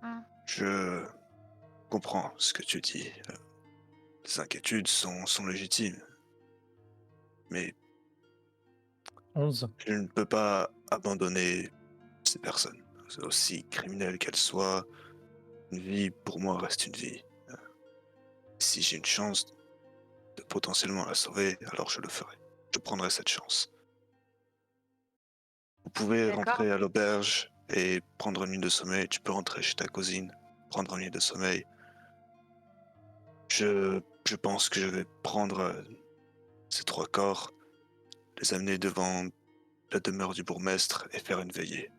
Hum. je comprends ce que tu dis. Les inquiétudes sont légitimes. Mais 11. je ne peux pas abandonner ces personnes. Aussi criminelles qu'elles soient, une vie pour moi reste une vie. Si j'ai une chance de potentiellement la sauver, alors je le ferai. Je prendrai cette chance. Vous pouvez D'accord. rentrer à l'auberge et prendre une nuit de sommeil. Tu peux rentrer chez ta cousine, prendre une nuit de sommeil. Je pense que je vais prendre ces 3 corps, les amener devant la demeure du bourgmestre et faire une veillée.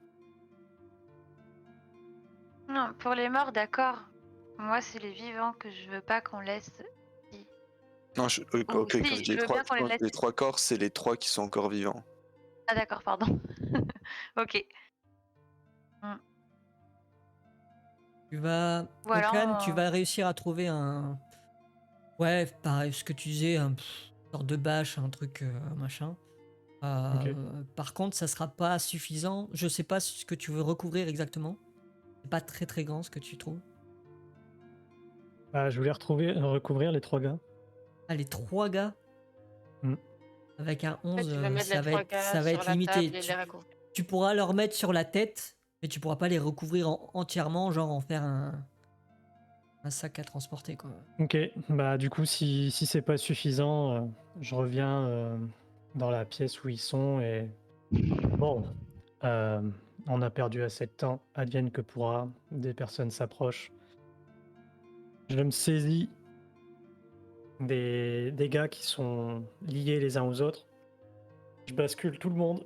Non, pour les morts, d'accord. Moi, c'est les vivants que je veux pas qu'on laisse. ici. Non, ok, Ou ok, si, quand je dis je veux bien qu'on les laisse. les 3 corps, c'est les 3 qui sont encore vivants. Ah, d'accord, pardon. Ok. Tu vas. Ou alors, Okan, tu vas réussir à trouver un. Ouais, pareil, ce que tu disais, un sorte de bâche, un truc machin. Par contre, ça sera pas suffisant. Je sais pas ce que tu veux recouvrir exactement. C'est pas très très grand ce que tu trouves. Je voulais recouvrir les 3 gars. Ah, les 3 gars Mm. avec un Après, 11, tu vas mettre les 3 gars ça va sur être la limité. table et les recouvrir. Tu pourras leur mettre sur la tête, mais tu pourras pas les recouvrir entièrement, genre en faire un sac à transporter, quoi. Ok, du coup, si c'est pas suffisant, je reviens dans la pièce où ils sont et bon, on a perdu assez de temps, advienne que pourra, des personnes s'approchent. Je me saisis des gars qui sont liés les uns aux autres. Je bascule tout le monde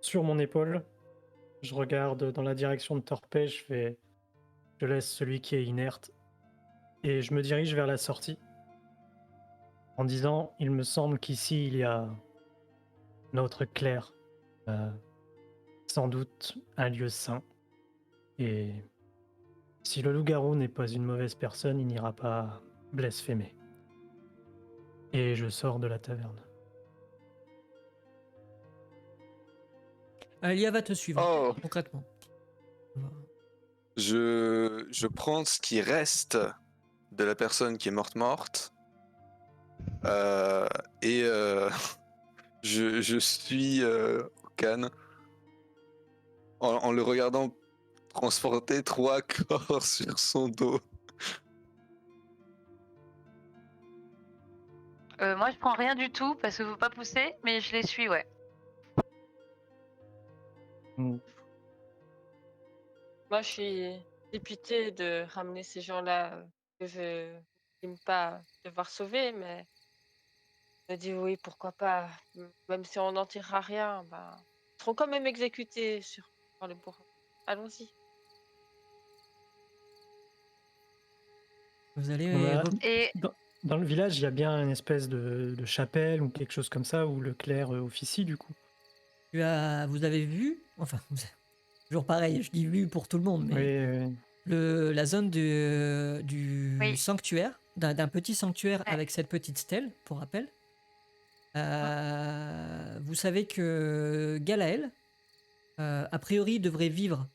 sur mon épaule. Je regarde dans la direction de Torpet, je laisse celui qui est inerte et je me dirige vers la sortie en disant, il me semble qu'ici il y a notre Claire, sans doute un lieu saint. Et si le loup-garou n'est pas une mauvaise personne, il n'ira pas blasphémer. Et je sors de la taverne. Lia va te suivre, Oh, concrètement. je prends ce qui reste de la personne qui est morte, euh, et je suis Okan en le regardant transporter 3 corps sur son dos. Moi, je prends rien du tout parce qu'il faut pas pousser, mais je les suis, ouais. Mm. Moi, je suis dépitée de ramener ces gens-là que je n'aime pas devoir sauver, mais je me dis oui, pourquoi pas. Même si on n'en tirera rien, ils seront quand même exécutés par le bourreau. Allons-y. Vous allez On a- Et dans le village, il y a bien une espèce de chapelle ou quelque chose comme ça où le clerc officie du coup. vous avez vu, enfin, toujours pareil, je dis vu pour tout le monde, mais Oui, la zone du oui. sanctuaire, d'un petit sanctuaire Ouais. avec cette petite stèle, pour rappel. Vous savez que Galaël, a priori, devrait vivre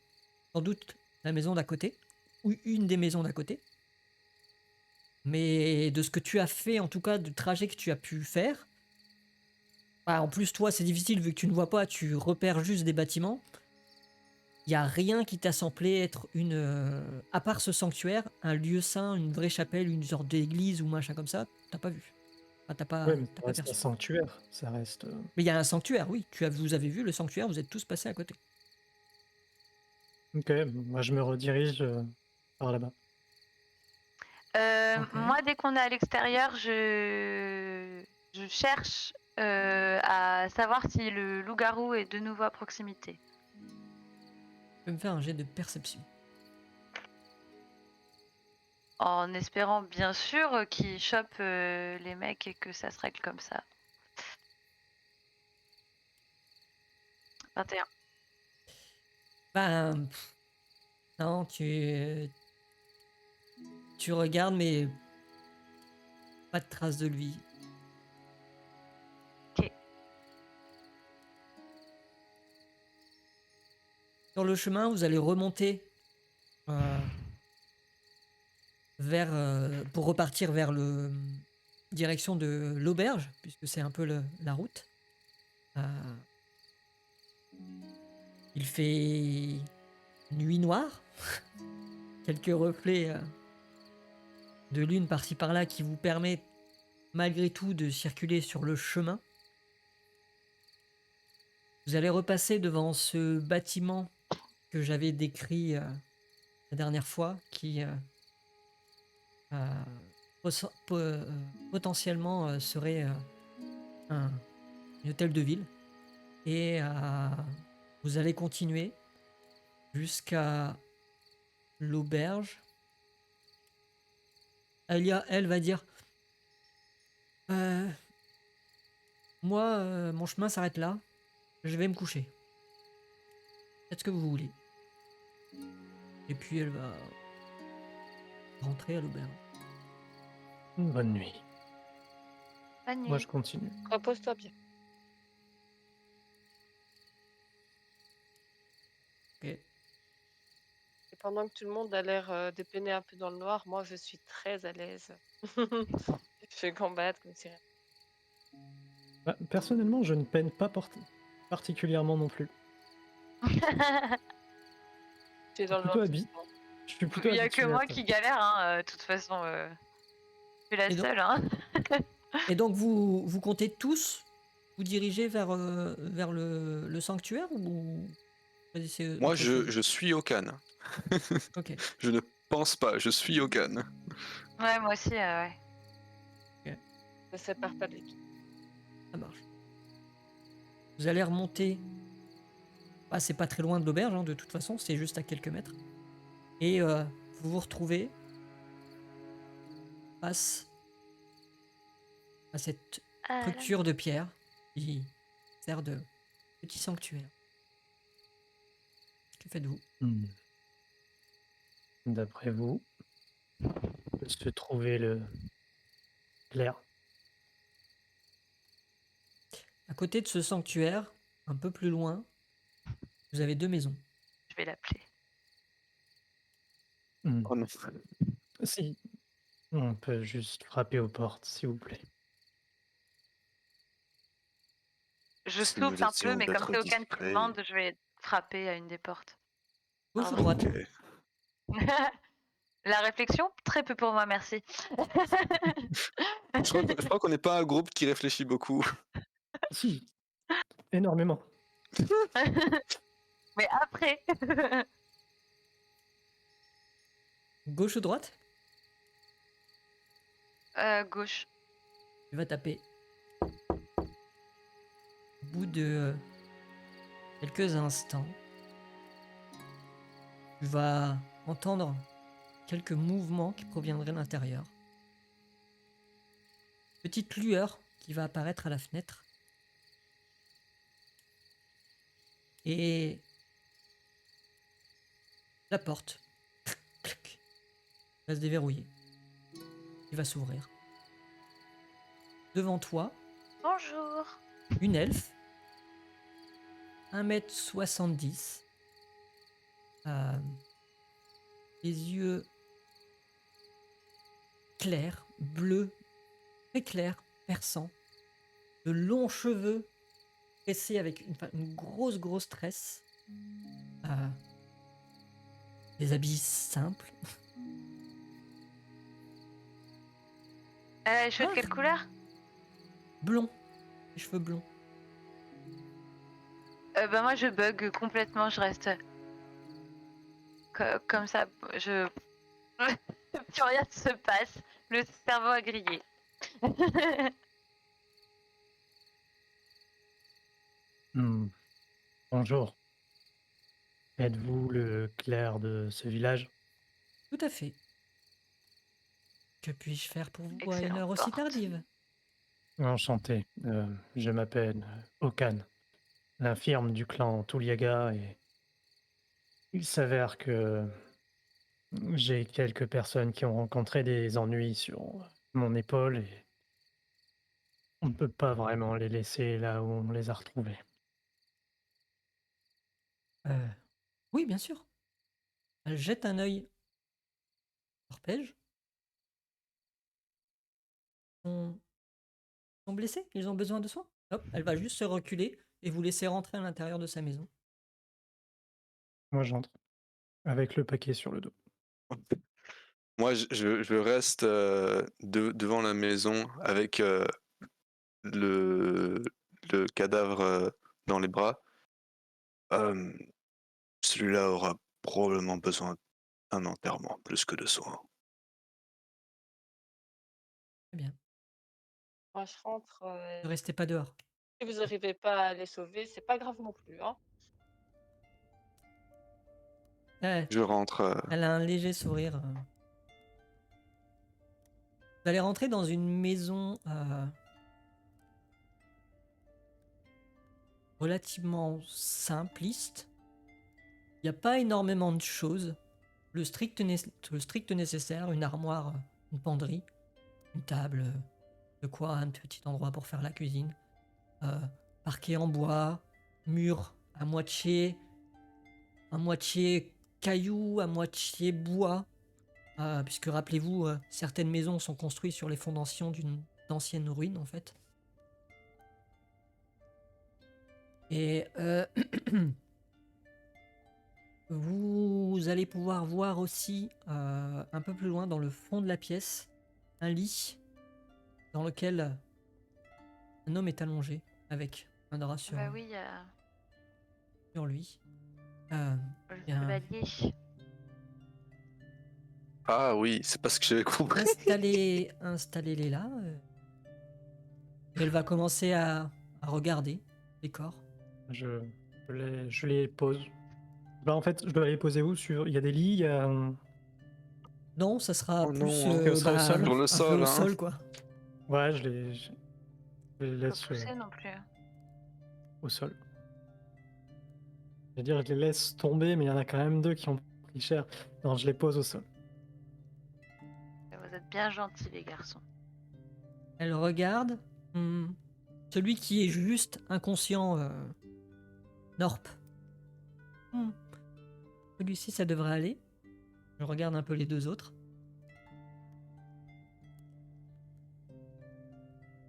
sans doute la maison d'à côté, ou une des maisons d'à côté. Mais de ce que tu as fait, en tout cas, du trajet que tu as pu faire, en plus, toi, c'est difficile vu que tu ne vois pas, tu repères juste des bâtiments. Il n'y a rien qui t'a semblé être à part ce sanctuaire, un lieu saint, une vraie chapelle, une sorte d'église ou machin comme ça, t'as pas vu. Enfin, t'as pas mais ça reste un perçu. sanctuaire. Ça reste. Mais il y a un sanctuaire, oui. Vous avez vu le sanctuaire, vous êtes tous passés à côté. Ok, moi je me redirige par là-bas. Ok. Moi, dès qu'on est à l'extérieur, je cherche à savoir si le loup-garou est de nouveau à proximité. Tu peux me faire un jet de perception. En espérant bien sûr qu'il chope les mecs et que ça se règle comme ça. 21. Non, tu regardes, mais pas de trace de lui. Ok. Sur le chemin, vous allez remonter pour repartir vers direction de l'auberge, puisque c'est un peu la route. Il fait nuit noire, quelques reflets de lune par-ci par-là qui vous permettent malgré tout de circuler sur le chemin. Vous allez repasser devant ce bâtiment que j'avais décrit la dernière fois, qui potentiellement serait un hôtel de ville. Et vous allez continuer jusqu'à l'auberge. Alia, elle, va dire moi, mon chemin s'arrête là. Je vais me coucher. Faites ce que vous voulez. Et puis elle va rentrer à l'auberge. Bonne nuit. Bonne nuit. Moi je continue. Repose-toi bien. Ok. Et Pendant que tout le monde a l'air dépeiner un peu dans le noir, moi je suis très à l'aise. Je vais combattre comme si rien. Bah, personnellement, je ne peine pas particulièrement non plus. Tu es Je suis dans le noir plutôt tout le habi- temps. je suis Il plutôt y a que habitué à moi ça. qui galère, hein, de toute façon. Je suis la Et donc, seule, hein. et donc vous comptez tous vous diriger vers le sanctuaire ou vous choisissez Moi, autre chose? je suis Okan. Ok, Je ne pense pas, je suis Okan. Ouais, moi aussi, ouais. Ne sépare pas de l'équipe. ça marche. Vous allez remonter. Ah, c'est pas très loin de l'auberge, hein, de toute façon, c'est juste à quelques mètres. Et vous vous retrouvez face à cette Ah là. structure de pierre qui sert de petit sanctuaire. Que faites-vous? Hmm. D'après vous, peut se trouver le clair. À côté de ce sanctuaire, un peu plus loin, vous avez 2 maisons. Je vais l'appeler. Hmm. Oh non. Si, on peut juste frapper aux portes, s'il vous plaît. Je Si vous souffle un peu, essayons mais comme d'être c'est aucun qui discret. demande, je vais frapper à une des portes. Gauche ou Pardon. droite? Ok. La réflexion, très peu pour moi, merci. Je crois qu'on n'est pas un groupe qui réfléchit beaucoup. Si, énormément. Mais après. Gauche ou droite? Gauche. Tu vas taper. Au bout de quelques instants, tu vas entendre quelques mouvements qui proviendraient de l'intérieur. Petite lueur qui va apparaître à la fenêtre. Et la porte va se déverrouiller. Il va s'ouvrir. Devant toi, Bonjour. une elfe, 1m70, les yeux clairs, bleus, très clairs, perçants, de longs cheveux tressés avec une grosse tresse, des habits simples. Les cheveux de Ah. quelle couleur? Blond, les cheveux blonds. Bah moi je bug complètement, je reste comme ça, je... Plus rien ne se passe, le cerveau a grillé. Hmm. Bonjour. Êtes-vous le clerc de ce village? Tout à fait. Que puis-je faire pour vous à une Excellente heure aussi porte. tardive? Enchanté. Je m'appelle Okan, l'infirme du clan Tuliaga, et il s'avère que j'ai quelques personnes qui ont rencontré des ennuis sur mon épaule et on ne peut pas vraiment les laisser là où on les a retrouvés. Oui, bien sûr. Elle jette un œil au cortège. Ils sont blessés, ils ont besoin de soins. Hop, elle va juste se reculer et vous laisser rentrer à l'intérieur de sa maison. Moi, j'entre avec le paquet sur le dos. Moi, je reste devant la maison avec le, le cadavre dans les bras. Celui-là aura probablement besoin d'un enterrement plus que de soins. Très bien. Moi je rentre. Ne restez pas dehors. Si vous n'arrivez pas à les sauver, c'est pas grave non plus. Hein. Je rentre. Elle a un léger sourire. Vous allez rentrer dans une maison relativement simpliste. Il n'y a pas énormément de choses. Le strict nécessaire, une armoire, une penderie, une table, de quoi, un petit endroit pour faire la cuisine. Parquet en bois, mur à moitié cailloux, à moitié bois, puisque rappelez-vous, certaines maisons sont construites sur les fondations d'une d'anciennes ruines en fait. Et vous allez pouvoir voir aussi un peu plus loin dans le fond de la pièce un lit dans lequel un homme est allongé avec un drap sur, Bah oui, il y a sur lui. Euh, le Il y a un- chevalier. Ah oui, c'est pas ce que j'avais compris. installez-les là. Et elle va commencer à regarder les corps. Je, je les pose. Bah, en fait, je dois les poser où sur... Il y a des lits, il y a... Non, ça sera Oh plus non, hein. Ça sera au sol Sur le un peu sol, au hein. sol, quoi. Ouais, je les Pas laisse pousser non plus. au sol. Je veux dire, je les laisse tomber, mais il y en a quand même 2 qui ont pris cher. Non, je les pose au sol. Vous êtes bien gentils, les garçons. Elle regarde. Celui qui est juste inconscient, Norp. Celui-ci, ça devrait aller. Je regarde un peu les 2 autres.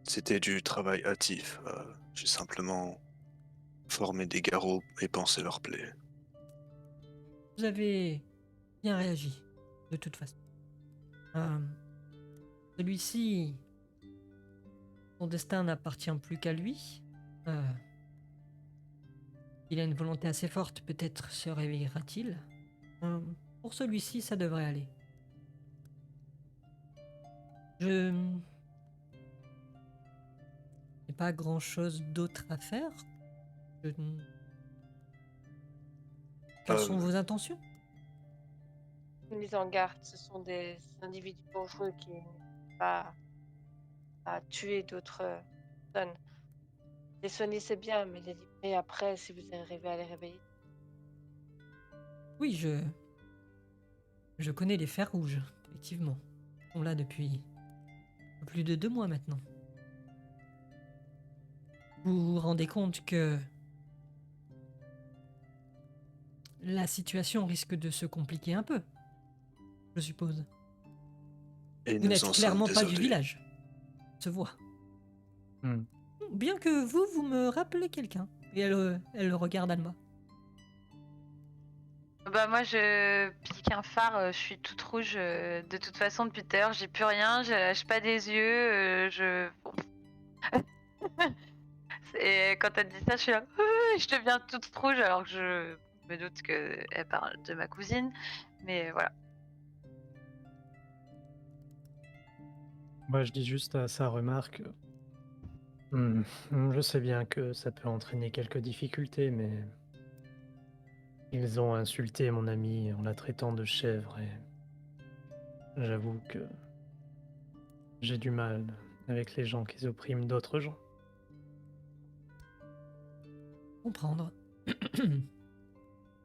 C'était du travail hâtif. J'ai simplement formé des garrots et pansé leurs plaies. Vous avez bien réagi, de toute façon. Celui-ci, son destin n'appartient plus qu'à lui. Il a une volonté assez forte, peut-être se réveillera-t-il. Pour celui-ci, ça devrait aller. Je n'ai pas grand-chose d'autre à faire. Je- Quelles sont vos intentions? Une mise en garde, ce sont des individus dangereux qui n'ont pas à tuer d'autres personnes. Les soigner, c'est bien, mais les libérer après, si vous arrivez à les réveiller. Oui, je connais les fers rouges, effectivement. Ils sont là depuis plus de 2 mois maintenant. Vous vous rendez compte que la situation risque de se compliquer un peu, je suppose. Et Vous nous n'êtes en sommes clairement pas du désolés. village. Ça se voit. Hmm. Bien que vous me rappelez quelqu'un. Et elle regarde Alma. Bah moi je pique un phare, je suis toute rouge de toute façon depuis tout à l'heure, j'ai plus rien, je lâche pas des yeux, bon. Et quand elle dit ça, je suis là, je deviens toute rouge alors que je me doute qu'elle parle de ma cousine, mais voilà. Moi, je dis juste à sa remarque. Je sais bien que ça peut entraîner quelques difficultés, mais ils ont insulté mon ami en la traitant de chèvre et j'avoue que j'ai du mal avec les gens qui oppriment d'autres gens. Comprendre.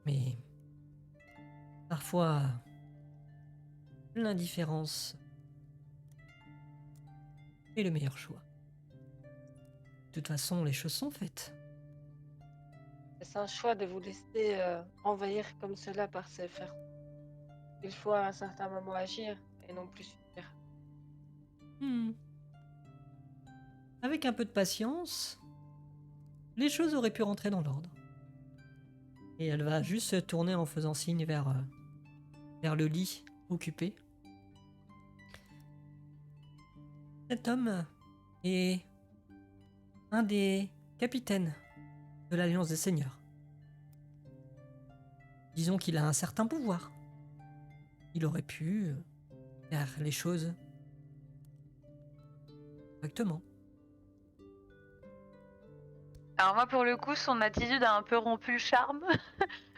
Mais parfois, l'indifférence est le meilleur choix. De toute façon, les choses sont faites. C'est un choix de vous laisser envahir comme cela par ces fers. Il faut à un certain moment agir et non plus subir. Avec un peu de patience, les choses auraient pu rentrer dans l'ordre. Et elle va juste se tourner en faisant signe vers le lit occupé. Cet homme est un des capitaines de l'Alliance des Seigneurs. Disons qu'il a un certain pouvoir. Il aurait pu faire les choses correctement. Alors moi pour le coup son attitude a un peu rompu le charme.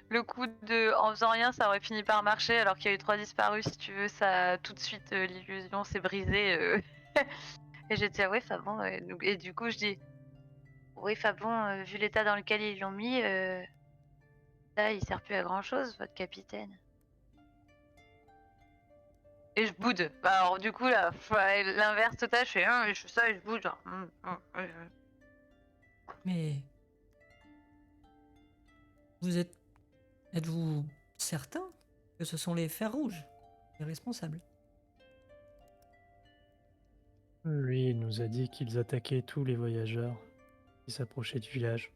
Le coup de en faisant rien ça aurait fini par marcher alors qu'il y a eu 3 disparus si tu veux, ça tout de suite l'illusion s'est brisée. Et j'ai dit ah ouais Fabon et du coup je dis oui Fabon vu l'état dans lequel ils l'ont mis là il sert plus à grand chose votre capitaine. Et je boude. Bah, alors du coup là l'inverse total je fais je fais ça et je boude genre. Mais êtes-vous certain que ce sont les Fers Rouges, les responsables. Lui, il nous a dit qu'ils attaquaient tous les voyageurs qui s'approchaient du village.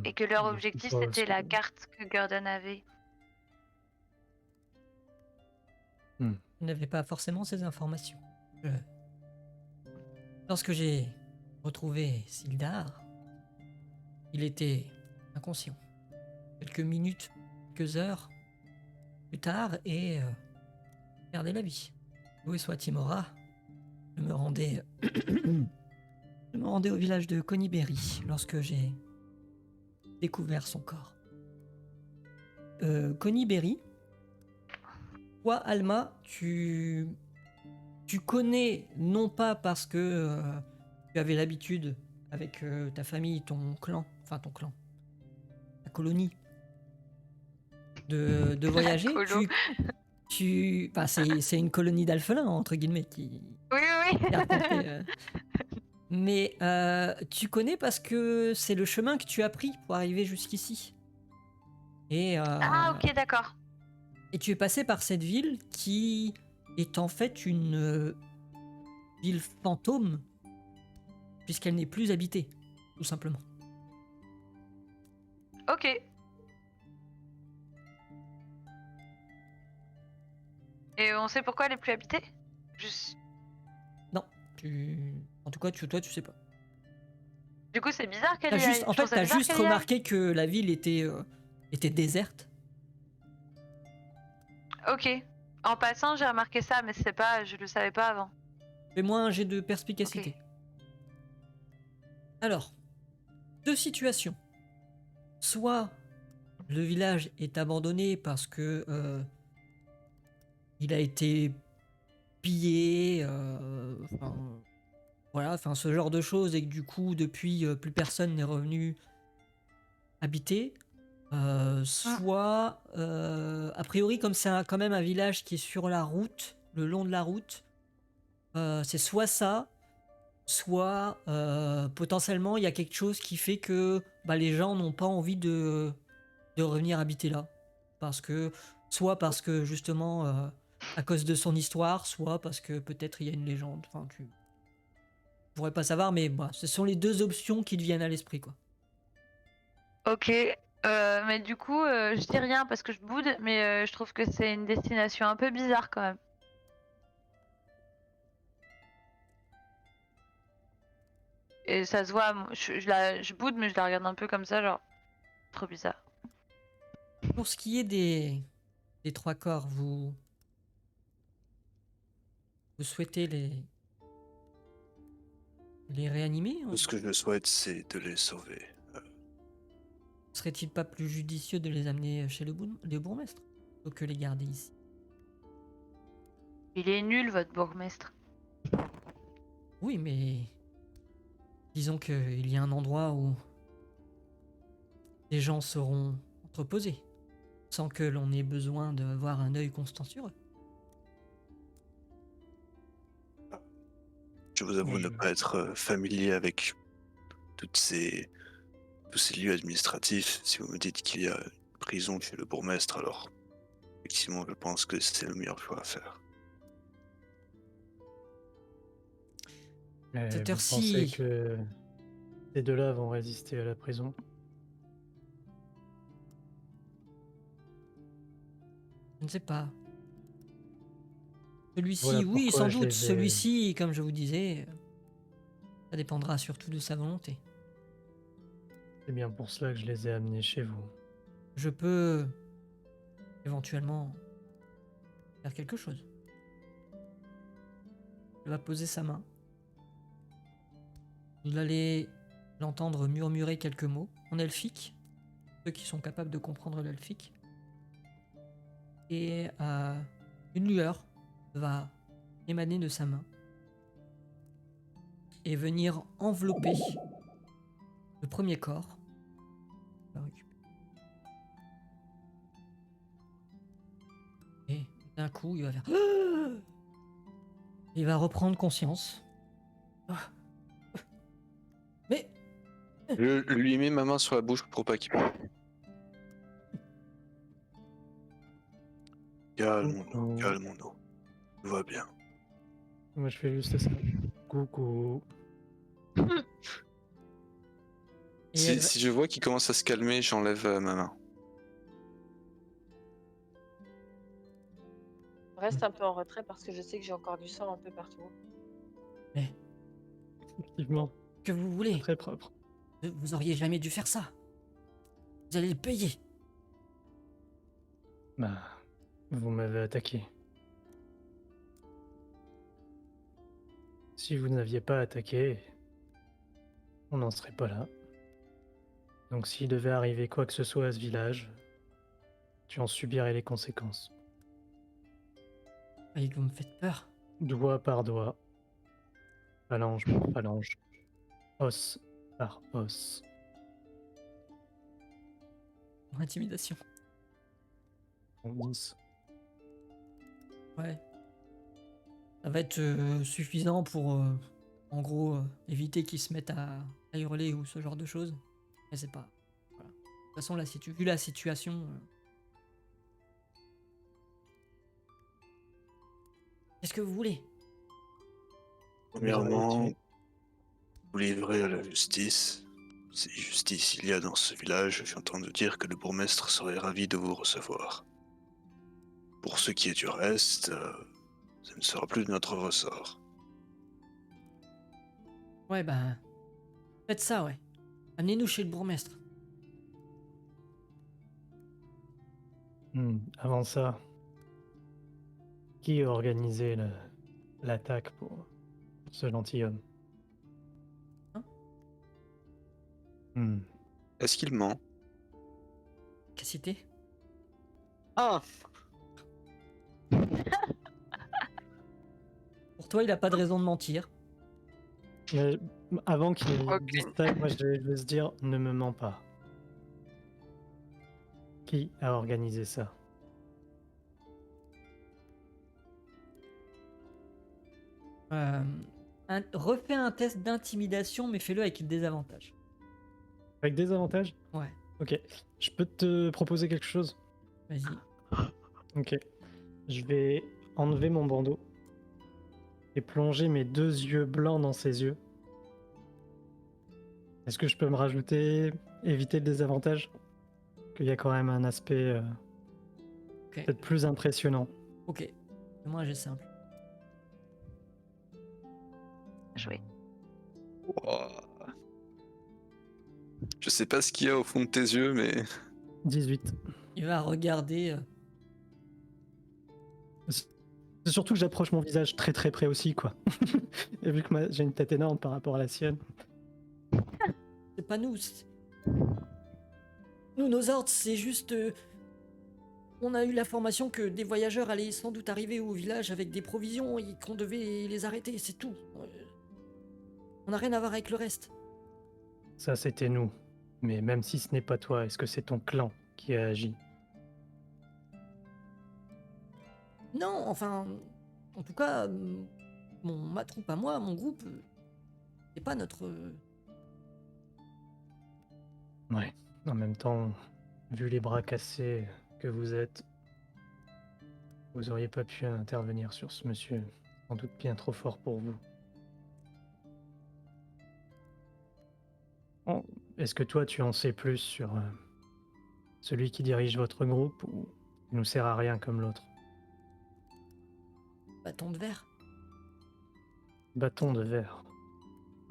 Et que leur Je sais objectif, pas c'était ce la que- carte que Gordon avait. Je n'avais pas forcément ces informations. Lorsque j'ai retrouvé Sildar, il était inconscient. Quelques minutes, quelques heures plus tard, et perdait la vie. Loué soit Timora, je me rendais, je me rendais au village de Conibéry lorsque j'ai découvert son corps. Conibéry, toi, Alma, tu connais, non pas parce que tu avais l'habitude avec ta famille, ton clan, ta colonie, de voyager. colo. Enfin, c'est une colonie d'alphelins, entre guillemets, qui Oui, oui, est racontée, mais tu connais parce que c'est le chemin que tu as pris pour arriver jusqu'ici. Et, Ah, ok, d'accord. et tu es passé par cette ville qui est en fait une ville fantôme, puisqu'elle n'est plus habitée, tout simplement. Ok. Et on sait pourquoi elle est plus habitée? Juste... Non, en tout cas, toi, tu sais pas. Du coup, c'est bizarre qu'elle T'as y juste, aille. en Je fait, trouve ça t'as bizarre juste qu'elle y aille. remarqué que la ville était déserte. Ok. En passant, j'ai remarqué ça, mais c'est pas, je le savais pas avant. Fais-moi un jet de perspicacité. Alors, deux situations. Soit le village est abandonné parce que il a été pillé, voilà, enfin ce genre de choses, et que du coup depuis plus personne n'est revenu habiter. Soit a priori, comme c'est quand même un village qui est sur la route, le long de la route, c'est soit ça, soit potentiellement il y a quelque chose qui fait que les gens n'ont pas envie de revenir habiter là. Soit parce que justement à cause de son histoire, soit parce que peut-être il y a une légende. Enfin, tu pourrais pas savoir, mais ce sont les deux options qui te viennent à l'esprit, quoi. Ok. Mais du coup, je dis rien parce que je boude, mais je trouve que c'est une destination un peu bizarre quand même. Et ça se voit, je boude, mais je la regarde un peu comme ça, genre, trop bizarre. Pour ce qui est des trois corps, vous souhaitez les réanimer? Tout ce que je souhaite, c'est de les sauver. Serait-il pas plus judicieux de les amener chez le bourgmestre plutôt que les garder ici? Il est nul, votre bourgmestre. Oui, mais disons qu'il y a un endroit où les gens seront entreposés, sans que l'on ait besoin d'avoir un œil constant sur eux. Je vous avoue ne pas être familier avec tous ces lieux administratifs. Si vous me dites qu'il y a une prison chez le bourgmestre, alors effectivement, je pense que c'est le meilleur choix à faire. Mais Cette vous heure-ci- pensez que ces deux-là vont résister à la prison? Je ne sais pas. Celui-ci, Voilà oui, pourquoi sans je doute. les ai- Celui-ci, comme je vous disais, ça dépendra surtout de sa volonté. C'est bien pour cela que je les ai amenés chez vous. Je peux éventuellement faire quelque chose. Il va poser sa main. Vous allez l'entendre murmurer quelques mots en elfique, ceux qui sont capables de comprendre l'elfique. Et une lueur va émaner de sa main et venir envelopper le premier corps. On va récupérer. Et d'un coup, il va faire... Il va reprendre conscience. Mais Je lui mets ma main sur la bouche pour pas qu'il parle. Calmons-nous, calmons-nous. Tout va bien. Moi, je fais juste ça. Coucou. Et elle Si je vois qu'il commence à se calmer, j'enlève ma main. Je reste un peu en retrait parce que je sais que j'ai encore du sang un peu partout. Mais Effectivement, que vous voulez? très propre. Vous auriez jamais dû faire ça. Vous allez le payer. Bah, vous m'avez attaqué. Si vous n'aviez pas attaqué, on n'en serait pas là. Donc s'il devait arriver quoi que ce soit à ce village, tu en subirais les conséquences. Et vous me faites peur. Doigt par doigt, phalange par phalange, os par os. Intimidation. On 10. Ouais. Ça va être suffisant pour, en gros, éviter qu'ils se mettent à hurler ou ce genre de choses. Mais c'est pas... Voilà. De toute façon, là, vu la situation... Qu'est-ce que vous voulez? Premièrement, vous livrez à la justice. Si justice il y a dans ce village, j'entends de dire que le bourgmestre serait ravi de vous recevoir. Pour ce qui est du reste, ça ne sera plus de notre ressort. Ouais, ben... Faites ça, ouais. Amenez-nous chez le bourgmestre. Avant ça, qui a organisé l'attaque pour ce gentilhomme? Hein? Est-ce qu'il ment? Cassité? Ah! Pour toi, il a pas de raison de mentir. Mais avant qu'il Ok. dise ça, moi je vais se dire, ne me mens pas. Qui a organisé ça? Refais un test d'intimidation, mais fais-le avec des avantages. Avec des avantages? Ouais, Ok. Je peux te proposer quelque chose? vas-y. Ok. Je vais enlever mon bandeau et plonger mes 2 yeux blancs dans ses yeux. Est-ce que je peux me rajouter, éviter le désavantage? Qu'il y a quand même un aspect Ok, peut-être plus impressionnant. ok. Fais-moi un jet simple. Jouer. Ouah. Je sais pas ce qu'il y a au fond de tes yeux, mais 18. Il va regarder... C'est surtout que j'approche mon visage très très près aussi, quoi. Et vu que j'ai une tête énorme par rapport à la sienne. C'est pas nous. Nous, nos ordres, c'est juste... on a eu l'information que des voyageurs allaient sans doute arriver au village avec des provisions et qu'on devait les arrêter, c'est tout. On n'a rien à voir avec le reste. Ça, c'était nous. Mais même si ce n'est pas toi, est-ce que c'est ton clan qui a agi? Non, enfin... En tout cas, ma troupe à moi, mon groupe... c'est pas notre... Ouais. En même temps, vu les bras cassés que vous êtes, vous auriez pas pu intervenir sur ce monsieur. Sans doute bien trop fort pour vous. Oh, est-ce que toi, tu en sais plus sur celui qui dirige votre groupe ou il nous sert à rien comme l'autre? bâtons de verre. Bâton de verre.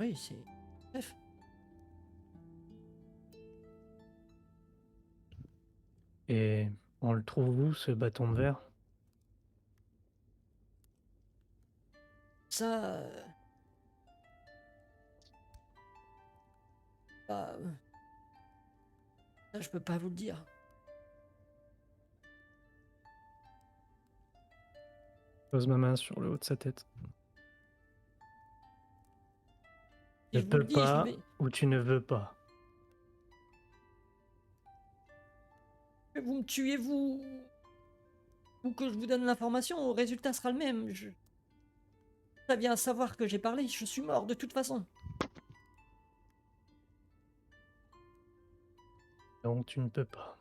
Oui, c'est... Bref. Et on le trouve où, ce bâton de verre? Ça... bah, ça, je peux pas vous le dire. Pose ma main sur le haut de sa tête. Si Ne je vous le peux dis, pas je ou tu ne veux pas. vais... Vous me tuez, vous... Ou que je vous donne l'information, le résultat sera le même. Ça vient à savoir que j'ai parlé, je suis mort de toute façon. Donc tu ne peux pas.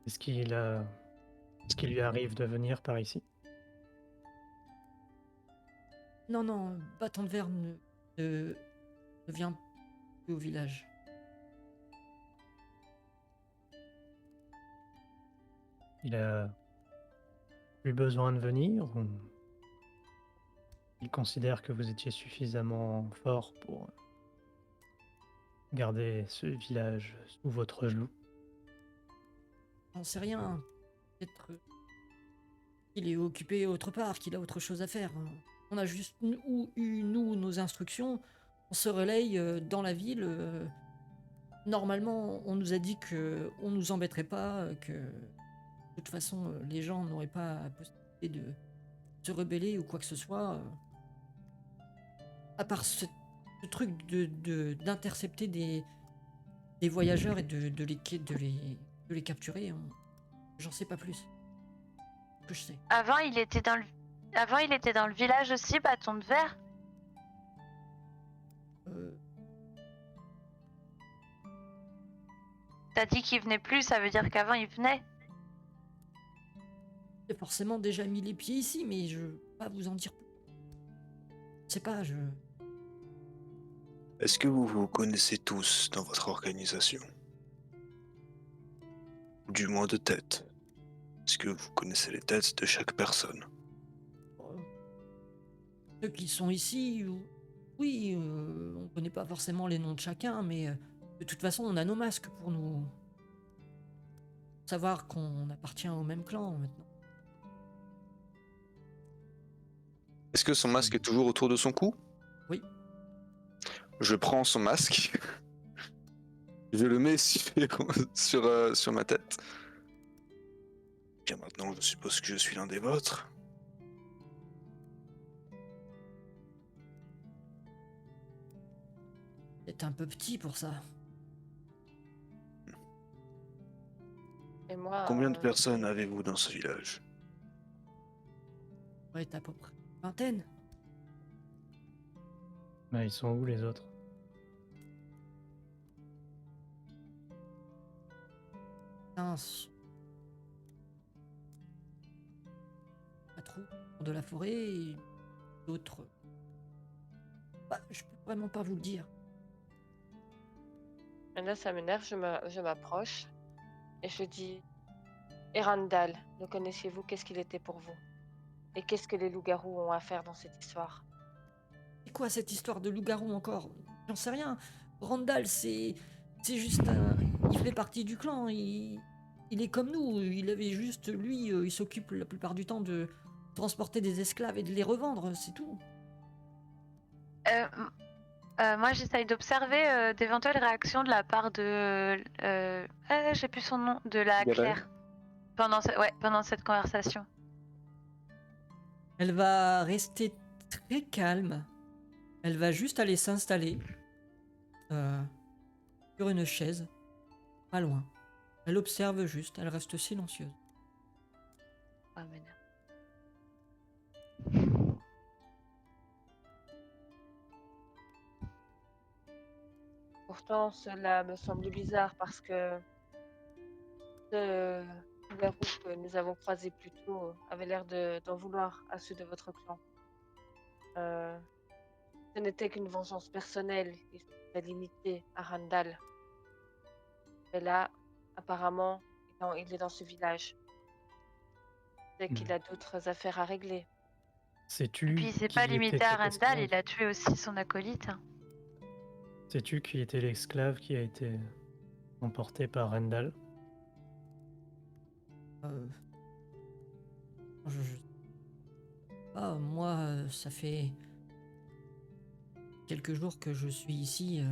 Est-ce qu'il lui arrive de venir par ici? Non, non, Bâton de Verre ne, ne vient plus au village. Il a plus besoin de venir ou il considère que vous étiez suffisamment fort pour garder ce village sous votre joug? J'en sais rien. Peut-être qu'il est occupé autre part, qu'il a autre chose à faire. On a juste eu, nous, nos instructions. On se relaye dans la ville. Normalement, on nous a dit que on nous embêterait pas, que de toute façon, les gens n'auraient pas la possibilité de se rebeller ou quoi que ce soit. À part ce truc d'intercepter des voyageurs et de les capturer, j'en sais pas plus. Que je sais. Avant, il était dans le village aussi, Bâton de Verre. Euh, T'as dit qu'il venait plus, ça veut dire qu'avant il venait. J'ai forcément déjà mis les pieds ici, mais je peux pas vous en dire plus. Je sais pas, Est-ce que vous vous connaissez tous dans votre organisation? Du moins de tête. Est-ce que vous connaissez les têtes de chaque personne? Ceux qui sont ici, oui, on connaît pas forcément les noms de chacun, mais de toute façon, on a nos masques pour nous savoir qu'on appartient au même clan maintenant. Est-ce que son masque est toujours autour de son cou? Oui. Je prends son masque. Je le mets sur ma tête. Bien maintenant, je suppose que je suis l'un des vôtres. C'est un peu petit pour ça. Et moi, Combien de personnes avez-vous dans ce village? Ouais, t'as à peu près une vingtaine. Bah, ils sont où les autres? Mince. Pas trop de la forêt et d'autres. Bah, je peux vraiment pas vous le dire. et là, ça m'énerve, je m'approche et je dis, et Randall, le connaissiez-vous? Qu'est-ce qu'il était pour vous? Et qu'est-ce que les loups-garous ont à faire dans cette histoire? C'est quoi cette histoire de loup-garou encore? J'en sais rien. Randall, c'est juste un. Il fait partie du clan. Il est comme nous. Il avait juste. Lui, il s'occupe la plupart du temps de transporter des esclaves et de les revendre. C'est tout. Moi, j'essaye d'observer d'éventuelles réactions de la part de. J'ai plus son nom, de la Gaëlle. Claire. Pendant cette conversation. Elle va rester très calme. Elle va juste aller s'installer sur une chaise, pas loin. Elle observe juste. Elle reste silencieuse. Ah, m'énerve. Pourtant, cela me semble bizarre parce que ce loup-garou que nous avons croisé plus tôt avait l'air d'en vouloir à ceux de votre clan. Ce n'était qu'une vengeance personnelle, il s'était limité à Randall. Mais là, apparemment, il est dans ce village. Peut-être qu'il a d'autres affaires à régler. Et Sais-tu puis, il s'est qui pas était limité à cet Randall, esclave? il a tué aussi son acolyte. Sais-tu qui était l'esclave qui a été emporté par Rendal? Moi, ça fait quelques jours que je suis ici.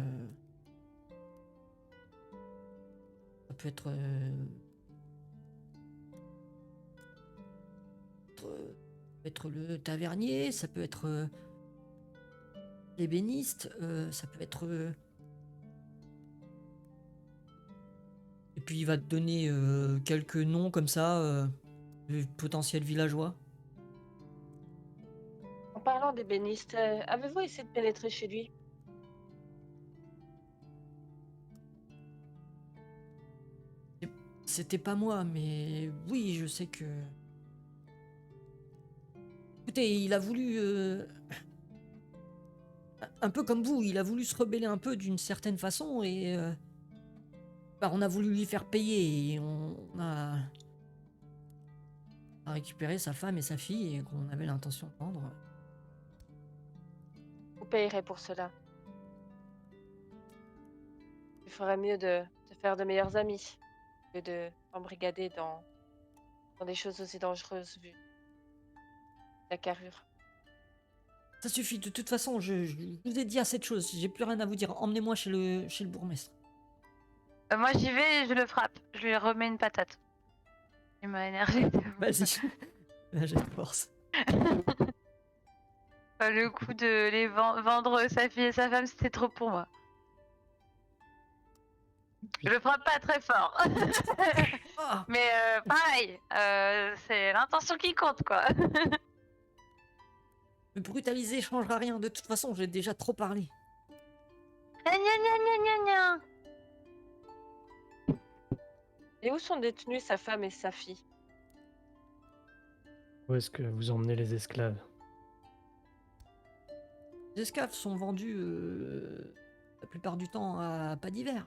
Ça peut être le tavernier, ça peut être l'ébéniste, ça peut être. Et puis il va te donner quelques noms comme ça, de potentiels villageois. En parlant d'ébéniste, avez-vous essayé de pénétrer chez lui? c'était pas moi, mais oui, je sais que... Écoutez, il a voulu... un peu comme vous, il a voulu se rebeller un peu d'une certaine façon et... bah, on a voulu lui faire payer et on a récupéré sa femme et sa fille et qu'on avait l'intention de rendre. Vous payerez pour cela. Il ferait mieux de faire de meilleurs amis que de s'embrigader dans des choses aussi dangereuses vu la carrure. Ça suffit, de toute façon, je vous ai dit assez de choses, j'ai plus rien à vous dire. Emmenez-moi chez le bourgmestre. Moi j'y vais et je le frappe. Je lui remets une patate. Il m'a énervé. Vas-y. Là, j'ai de force. Le coup de les vendre sa fille et sa femme, c'était trop pour moi. Je le frappe pas très fort. Ah, Mais pareil, c'est l'intention qui compte quoi. me brutaliser changera rien, de toute façon, j'ai déjà trop parlé. Gna gna gna gna gna. Et où sont détenus sa femme et sa fille? Où est-ce que vous emmenez les esclaves? Les esclaves sont vendus la plupart du temps à pas d'hiver.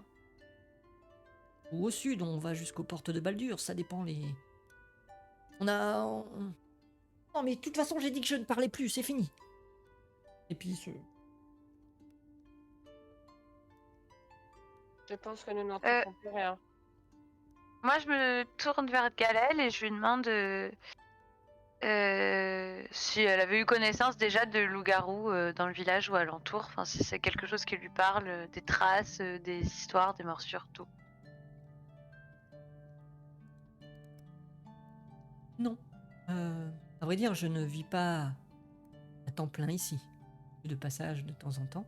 Ou au sud, on va jusqu'aux portes de Baldur, ça dépend les... Non mais de toute façon j'ai dit que je ne parlais plus, c'est fini. Et puis Je pense que nous n'entendons plus rien. Moi je me tourne vers Galel et je lui demande si elle avait eu connaissance déjà de loups-garous dans le village ou alentour. Enfin si c'est quelque chose qui lui parle, des traces, des histoires, des morsures, tout. Non. À vrai dire, je ne vis pas à temps plein ici. Je suis de passage de temps en temps.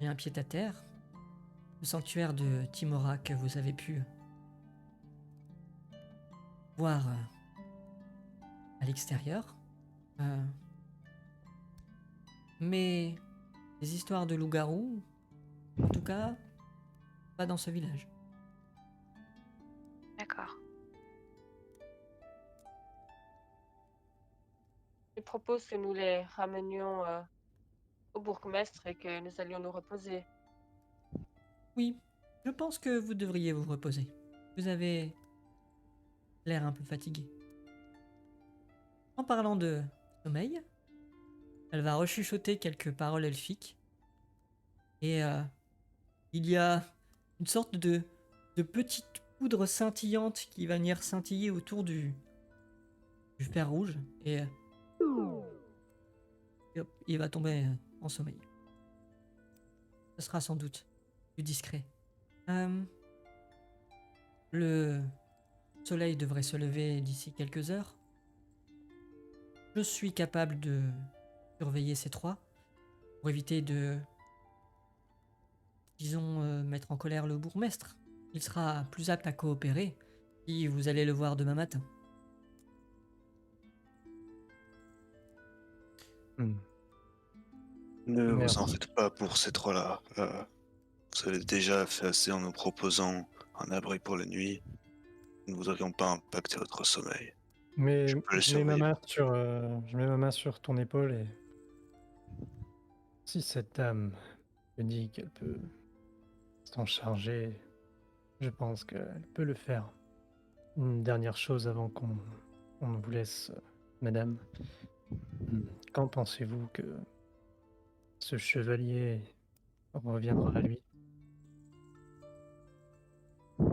J'ai un pied-à-terre. Le sanctuaire de Timora que vous avez pu voir à l'extérieur. Mais les histoires de loups-garous, en tout cas, pas dans ce village. D'accord. Je propose que nous les ramenions au bourgmestre et que nous allions nous reposer. Oui, je pense que vous devriez vous reposer. Vous avez l'air un peu fatigué. En parlant de sommeil, elle va rechuchoter quelques paroles elfiques. Et il y a une sorte de petite poudre scintillante qui va venir scintiller autour du fer rouge. Et hop, il va tomber en sommeil. Ce sera sans doute plus discret. Le soleil devrait se lever d'ici quelques heures. Je suis capable de surveiller ces trois pour éviter de, disons, mettre en colère le bourgmestre. Il sera plus apte à coopérer si vous allez le voir demain matin. Ne vous Merci. en faites pas pour ces trois-là. Vous avez déjà fait assez en nous proposant un abri pour la nuit. Nous ne voudrions pas impacter votre sommeil. Mais Je peux les je mets ma surveiller. main je mets ma main sur ton épaule et si cette dame me dit qu'elle peut s'en charger, je pense qu'elle peut le faire. Une dernière chose avant qu'on vous laisse, madame. Quand pensez-vous que ce chevalier reviendra à lui? Je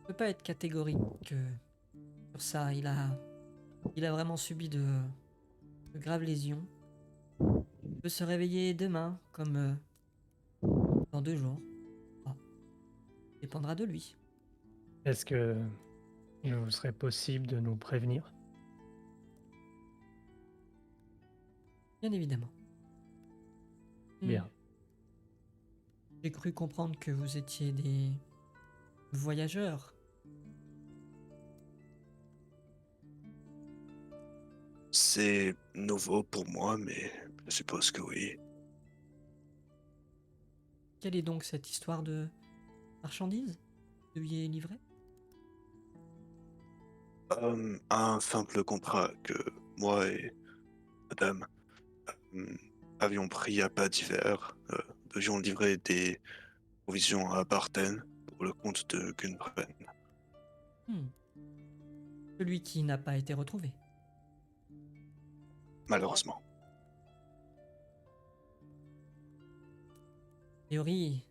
peux pas être catégorique sur ça. Il a vraiment subi de graves lésions. Il peut se réveiller demain, comme dans 2 jours. Ah, dépendra de lui. Est-ce que il vous serait possible de nous prévenir? Bien évidemment. Bien. J'ai cru comprendre que vous étiez des voyageurs. C'est nouveau pour moi, mais je suppose que oui. Quelle est donc cette histoire de marchandises? deviez livrer? Un simple contrat que moi et madame euh, avions pris à pas divers. Devions livrer des provisions à Barten pour le compte de Gunbren. Hmm. Celui qui n'a pas été retrouvé. Malheureusement. A priori,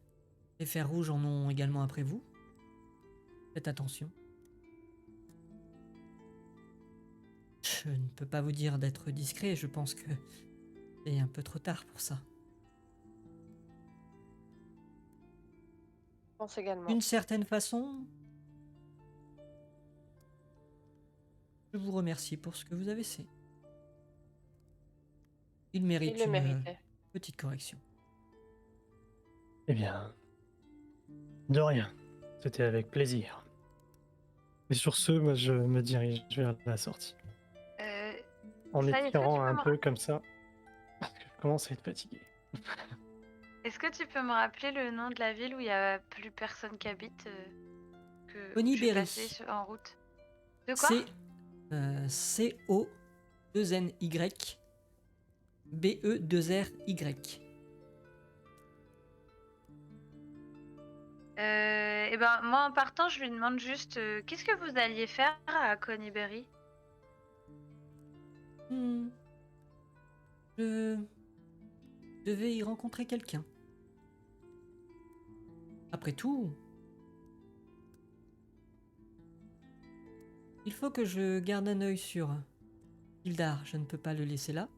les fers rouges en ont également après vous. Faites attention. Je ne peux pas vous dire d'être discret, je pense que c'est un peu trop tard pour ça. Je pense également. D'une certaine façon, je vous remercie pour ce que vous avez fait. Il mérite Il le une méritait. petite correction. Eh bien, de rien. C'était avec plaisir. Et sur ce, moi, je me dirige vers la sortie. Euh, En Ça y est, est-ce que tu étirant peux un me peu comme ça. Parce que je commence à être fatigué. Est-ce que tu peux me rappeler le nom de la ville où il n'y a plus personne qui habite que où je suis Conyberry. passée en route? De quoi? C'est C-O-2-N-Y B-E-2-R-Y. Et ben moi en partant, je lui demande juste qu'est-ce que vous alliez faire à Conyberry? Hmm. Je devais y rencontrer quelqu'un. Après tout, il faut que je garde un œil sur Hildar. Je ne peux pas le laisser là.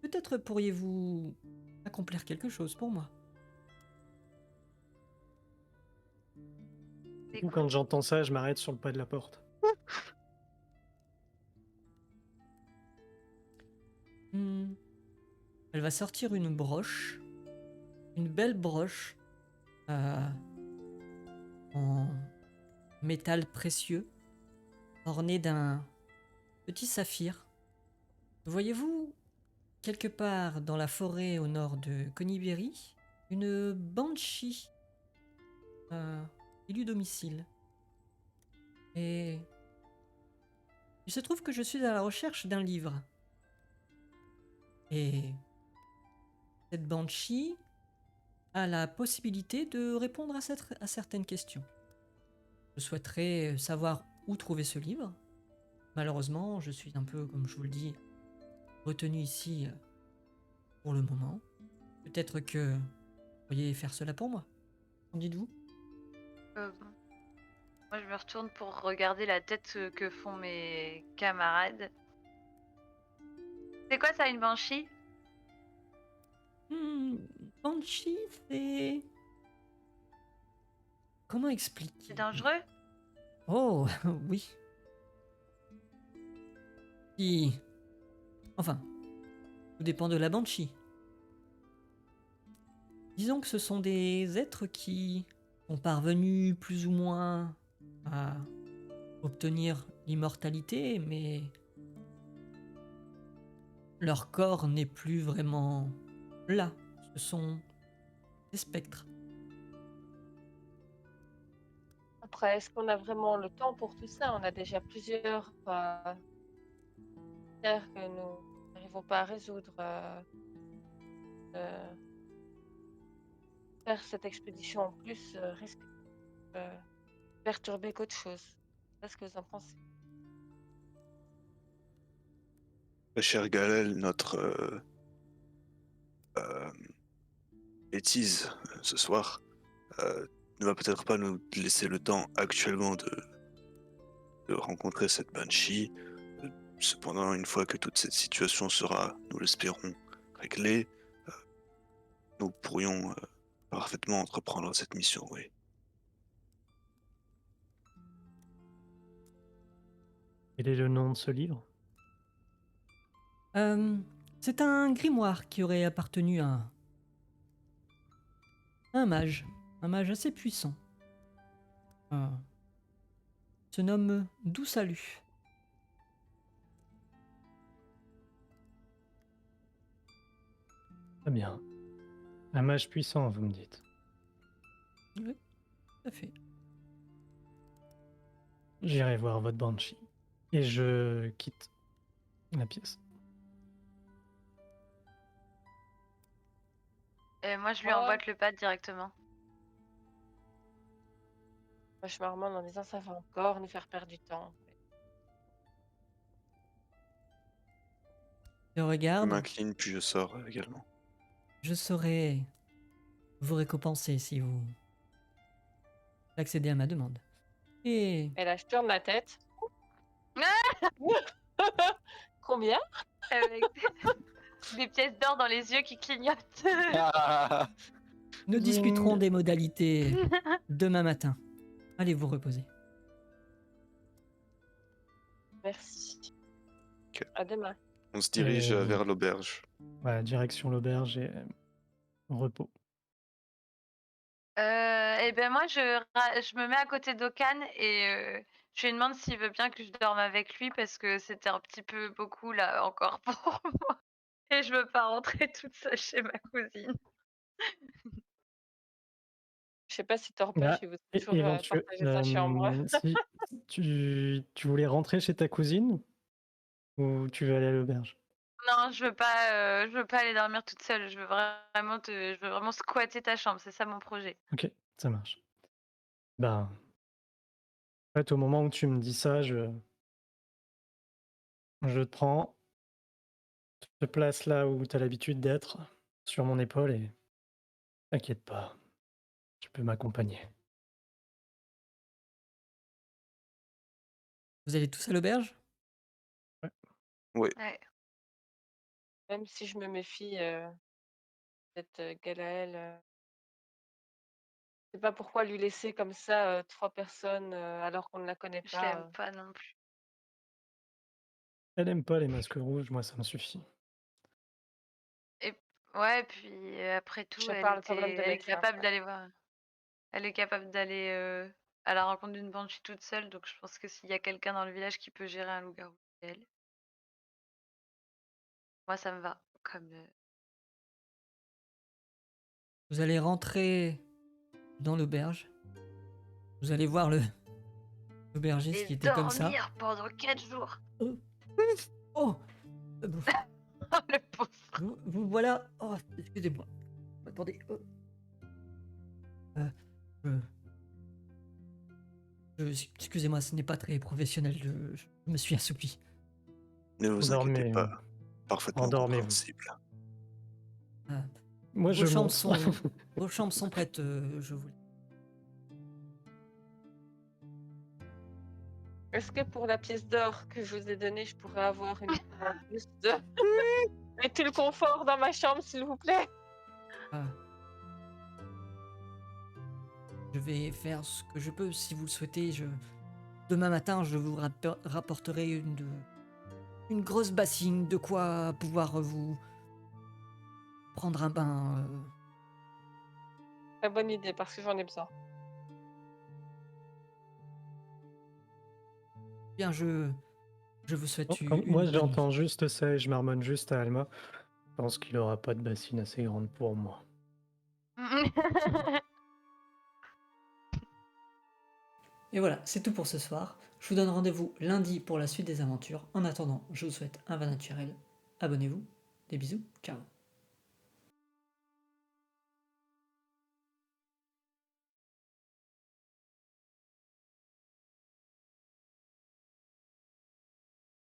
Peut-être pourriez-vous accomplir quelque chose pour moi. Du coup, quand j'entends ça, je m'arrête sur le pas de la porte. Hmm. Elle va sortir une broche, une belle broche en métal précieux, ornée d'un petit saphir. Voyez-vous, quelque part dans la forêt au nord de Conyberry, une banshee élu domicile. Et il se trouve que je suis à la recherche d'un livre. Et cette banshee a la possibilité de répondre à certaines questions. Je souhaiterais savoir où trouver ce livre. Malheureusement, je suis un peu, comme je vous le dis, retenu ici pour le moment. Peut-être que vous pourriez faire cela pour moi. Qu'en dites-vous? Bon. Moi je me retourne pour regarder la tête que font mes camarades. C'est quoi ça, une banshee? Banshee, c'est... Comment C'est expliquer? dangereux? Oh, oui. Qui... Enfin, tout dépend de la banshee. Disons que ce sont des êtres qui sont parvenus plus ou moins à obtenir l'immortalité, mais leur corps n'est plus vraiment là. Ce sont des spectres. Après, est-ce qu'on a vraiment le temps pour tout ça? On a déjà plusieurs mystères que nous n'arrivons pas à résoudre. Faire cette expédition en plus risque de perturber qu'autre chose. Qu'est-ce que vous en pensez? Cher Galel, notre euh, bêtise ce soir ne va peut-être pas nous laisser le temps actuellement de rencontrer cette banshee. Cependant, une fois que toute cette situation sera, nous l'espérons, réglée, nous pourrions parfaitement entreprendre cette mission, oui. Quel est le nom de ce livre? C'est un grimoire qui aurait appartenu à un mage assez puissant. Se nomme Doux Salut. Très bien. Un mage puissant, vous me dites. Oui, tout à fait. J'irai voir votre Banshee. Et je quitte la pièce. Et moi, je lui Ouais. emboîte le pas directement. Moi, je marmonne en disant ça va encore nous faire perdre du temps. Je Je regarde. m'incline, puis je sors également. Je saurai vous récompenser si vous accédez à ma demande. Et Et là, je tourne la tête. Combien? Avec des pièces d'or dans les yeux qui clignotent. nous discuterons des modalités demain matin. Allez vous reposer. Merci. Ok. À demain. On se dirige Et- vers l'auberge. Voilà, direction l'auberge et repos. Et ben moi, je me mets à côté d'Okan et je lui demande s'il veut bien que je dorme avec lui parce que c'était un petit peu beaucoup là encore pour moi. Et je veux pas rentrer toute seule chez ma cousine. Je sais pas si Torben, Là, il veut toujours éventuellement, partager sa chambre. si tu voulais rentrer chez ta cousine ou tu veux aller à l'auberge? Non, je veux pas aller dormir toute seule. Je veux vraiment squatter ta chambre. C'est ça mon projet. Ok, ça marche. Ben, en fait, au moment où tu me dis ça, je te prends, je te place là où tu as l'habitude d'être, sur mon épaule et t'inquiète pas, tu peux m'accompagner. Vous allez tous à l'auberge? Ouais. Même si je me méfie, cette Galaël, je sais pas pourquoi lui laisser comme ça 3 personnes alors qu'on ne la connaît Je l'aime pas. pas non plus. Elle aime pas les masques rouges, moi ça me suffit. Ouais, puis après tout, Je parle quand même de elle est médecin. capable d'aller voir. Elle est capable d'aller à la rencontre d'une banshee toute seule. Donc je pense que s'il y a quelqu'un dans le village qui peut gérer un loup-garou, c'est elle. Moi, ça me va. Vous allez rentrer dans l'auberge. Vous allez voir le l'aubergiste qui Et était comme ça. dormir pendant 4 jours. Oh vous, Le pauvre. vous voilà. Oh, excusez-moi. Attendez. Excusez-moi, ce n'est pas très professionnel. Je me suis assoupi. Ne vous inquiétez Endormez, pas. Parfaitement endormez-vous. compréhensible. Ah, Moi je vos chambres monte. sont vos chambres sont prêtes. Je vous. Est-ce que pour la pièce d'or que je vous ai donnée, je pourrais avoir une plus de mettez le confort dans ma chambre, s'il vous plaît? Ah. Je vais faire ce que je peux si vous le souhaitez. Demain matin, je vous rapporterai une grosse bassine, de quoi pouvoir vous prendre un bain. Très bonne idée parce que j'en ai besoin. Bien, je vous souhaite Moi une bonne nuit. j'entends juste ça et je marmonne juste à Alma. Je pense qu'il aura pas de bassine assez grande pour moi. Et voilà, c'est tout pour ce soir. Je vous donne rendez-vous lundi pour la suite des aventures. En attendant, je vous souhaite un vin naturel. Abonnez-vous. Des bisous. Ciao.